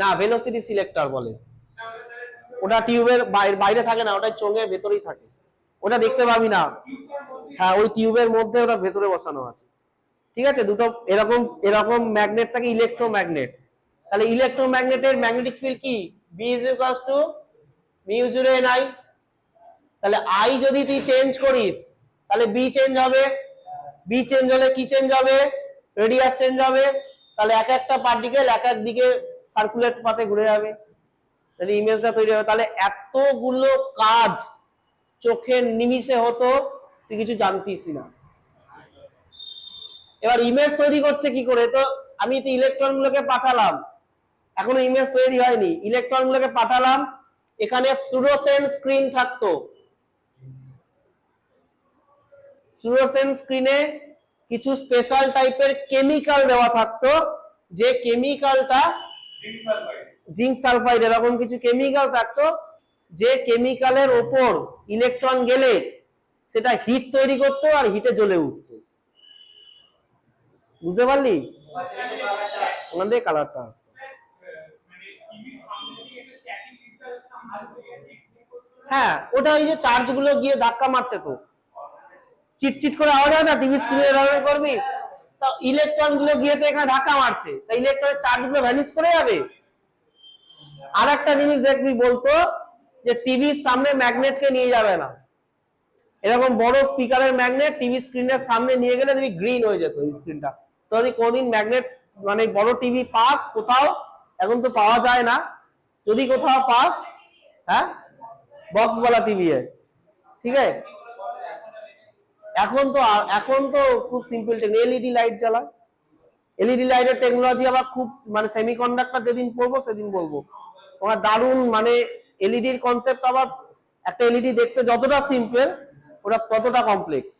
না, ভেলোসিটি সিলেক্টর বলে। ওটা টিউবের বাইরে থাকে না, ওটা চোঙের ভেতরেই থাকে, ওটা দেখতে পাবি না। হ্যাঁ, ওই টিউবের মধ্যে ওটা ভেতরে বসানো আছে। ঠিক আছে, দুটো এরকম এরকম ম্যাগনেট থাকে, ইলেকট্রোম্যাগনেট। তাহলে ইলেকট্রোম্যাগনেটের ম্যাগনেটিক ফিল্ড কি? B μ0 Ni। তাহলে I যদি তুই চেঞ্জ করিস তাহলে B চেঞ্জ হবে। B চেঞ্জ হলে কি চেঞ্জ হবে? রেডিয়াস চেঞ্জ হবে। তাহলে এক একটা পার্টিকেল এক এক দিকে সার্কুলেট পাথে ঘুরে যাবে, তাহলে ইমেজটা তৈরি হবে। তাহলে এতগুলো কাজ চোখের নিমিষে হতো, তুই কিছু জানতিস না। এবার ইমেজ তৈরি করছে কি করে? তো আমি তো ইলেকট্রন গুলোকে পাঠালাম, এখনো ইমেজ তৈরি হয়নি। ইলেকট্রন গুলোকে পাঠালাম, এখানে ফ্লুরোসেন্ট স্ক্রিন থাকতো। ফ্লুরোসেন্ট স্ক্রিনে কিছু স্পেশাল টাইপের কেমিক্যাল দেওয়া থাকতো, যে কেমিক্যালটা জিঙ্ক সালফাইড, এরকম কিছু কেমিক্যাল থাকতো, যে কেমিক্যালের ওপর ইলেকট্রন গেলে সেটা হিট তৈরি করতো আর হিটে জ্বলে উঠতো। বুঝতে পারলি? ওখান থেকে কালারটা আসতো। হ্যাঁ, ওটা ওই যে চার্জ গুলো গিয়ে ধাক্কা মারছে, তো চিটচিট করে আওয়াজ হয় না টিভি স্ক্রিনে এরকম করবি, তো ইলেকট্রন গুলো গিয়ে তো এখানে ধাক্কা মারছে, তাই ইলেকট্রনের চার্জ গুলো ভ্যানিশ করে যাবে। আর একটা জিনিস দেখবি বলতো, যে টিভির সামনে ম্যাগনেটকে নিয়ে যাবে না। এরকম বড় স্পিকারের ম্যাগনেট টিভি স্ক্রিনের সামনে নিয়ে গেলে তুমি গ্রিন হয়ে যেত এই স্ক্রিনটা। তো যদি কোনদিন ম্যাগনেট মানে বড় টিভি পাস কোথাও, এখন তো পাওয়া যায় না, যদি কোথাও পাস, হ্যাঁ বক্স वाला টিভি ঠিক আছে। এখন তো খুব সিম্পল টেকনোলজি, এলইডি লাইট জ্বালা। এলইডি লাইটের টেকনোলজি আবার খুব মানে সেমিকন্ডাক্টর যেদিন পড়বো সেদিন বলবো তোমার, দারুণ মানে এলইডির কনসেপ্ট। আবার একটা এলইডি দেখতে যতটা সিম্পল ওটা ততটা কমপ্লেক্স।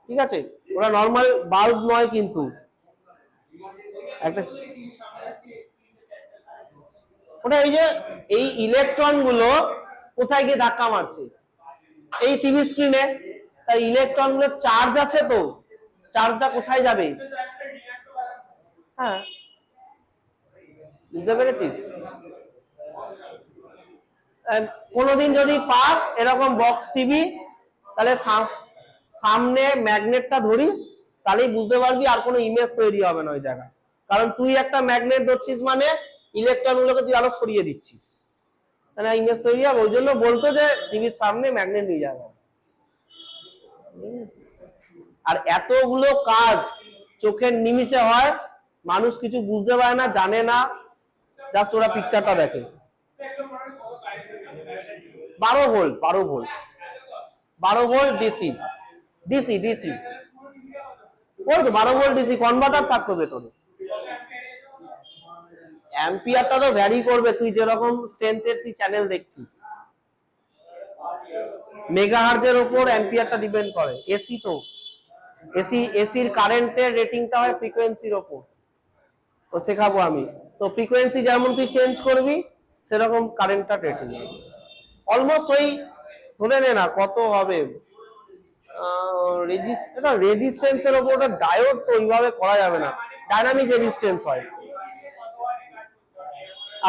ঠিক আছে, ওটা নর্মাল বাল্ব নয় কিন্তু একটা, ওটা এই যে এই ইলেকট্রন গুলো কোথায় গিয়ে ধাক্কা মারছে এই টিভি স্ক্রিনে, তাই ইলেকট্রন গুলো চার্জ আছে, তো চার্জটা কোথায় যাবে? হ্যাঁ, বুঝতে পেরেছিস? কোনোদিন যদি পাস এরকম বক্স টিভি, তাহলে সামনে ম্যাগনেটটা ধরিস, তাহলেই বুঝতে পারবি আর কোনো ইমেজ তৈরি হবে না ওই জায়গায়। কারণ তুই একটা ম্যাগনেট ধরছিস মানে ইলেকট্রন গুলোকে তুই আরো সরিয়ে দিচ্ছিস, মানে ইমেজ তৈরি হবে। ওই জন্য বলতো যে টিভির সামনে ম্যাগনেট নিয়ে যাবে। আর এতগুলো কাজ চোখের নিমিষে হয়, মানুষ কিছু বুঝতে পারে না, জানে না, জাস্ট ওরা পিকচারটা দেখে। 12 volt 12 volt DC DC DC ওই তো 12 ভোল্ট ডিসি কনভার্টার থাকতো ভেতরে। অ্যাম্পিয়ারটা তো ভ্যারি করবে, তুই যেরকম স্ট্রেংথের তুই চ্যানেল দেখছিস, মেগাহার্জের উপর অ্যাম্পিয়ারটা ডিপেন্ড করে। এসি তো এসির কারেন্টের রেটিংটা হয় ফ্রিকোয়েন্সির উপর, তো শেখাবো আমি। তো ফ্রিকোয়েন্সি যেমন তুই চেঞ্জ করবি সেরকম কারেন্টটা রেটিং হবে। অলমোস্ট ওই ধরে নে না কত হবে, রেজিস্ট্যান্সের উপর ওটা ডায়োড তো ওইভাবে করা যাবে না, ডাইনামিক রেজিস্ট্যান্স হয়।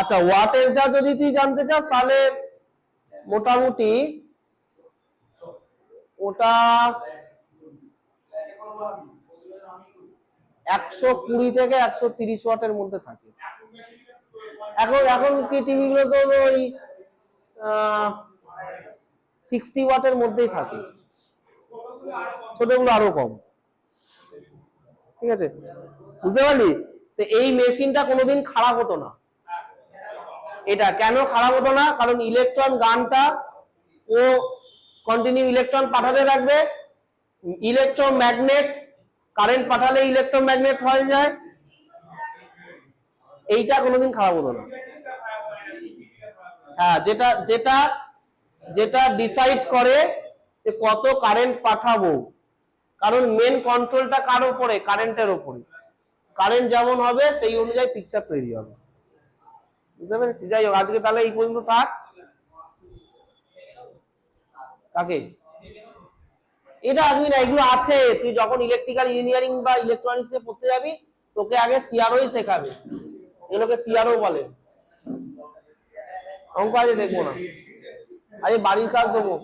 আচ্ছা, ওয়াটেজটা যদি তুই জানতে চাস তাহলে মোটামুটি ওটা 120 থেকে 130 ওয়াটের মধ্যে থাকে। এখন কি টিভি গুলো তো ওই 60 ওয়াটের মধ্যেই থাকে, ছোটগুলো আরো কম। ঠিক আছে, বুঝতে পারলি? তো এই মেশিনটা কোনোদিন খারাপ হতো না। এটা কেন খারাপ হতো না? কারণ ইলেকট্রন গানটা ও কন্টিনিউ ইলেকট্রন পাঠাতে থাকবে, ইলেকট্রোম্যাগনেট কারেন্ট পাঠালে ইলেকট্রোম্যাগনেট হয়ে যায়, এইটা কোনোদিন খারাপ হতো না। হ্যাঁ, যেটা যেটা যেটা ডিসাইড করে যে কত কারেন্ট পাঠাবো, কারণ মেন কন্ট্রোলটা কার উপরে, কারেন্টের উপরে। কারেন্ট যেমন হবে সেই অনুযায়ী পিকচার তৈরি হবে। বুঝতে পেরেছি? যাই হোক, আজকে তাহলে এই পর্যন্ত থাক। কাকে এটা আসবি না, এগুলো আছে। তুই যখন ইলেকট্রিক্যাল ইঞ্জিনিয়ারিং বা ইলেকট্রনিক্স এ পড়তে যাবি, তোকে আগে সিআরওই শেখাবে, এগুলোকে সিআরও বলে। অঙ্ক আজকে দেখবো না, আজকে বাড়ির কাজ দেবো।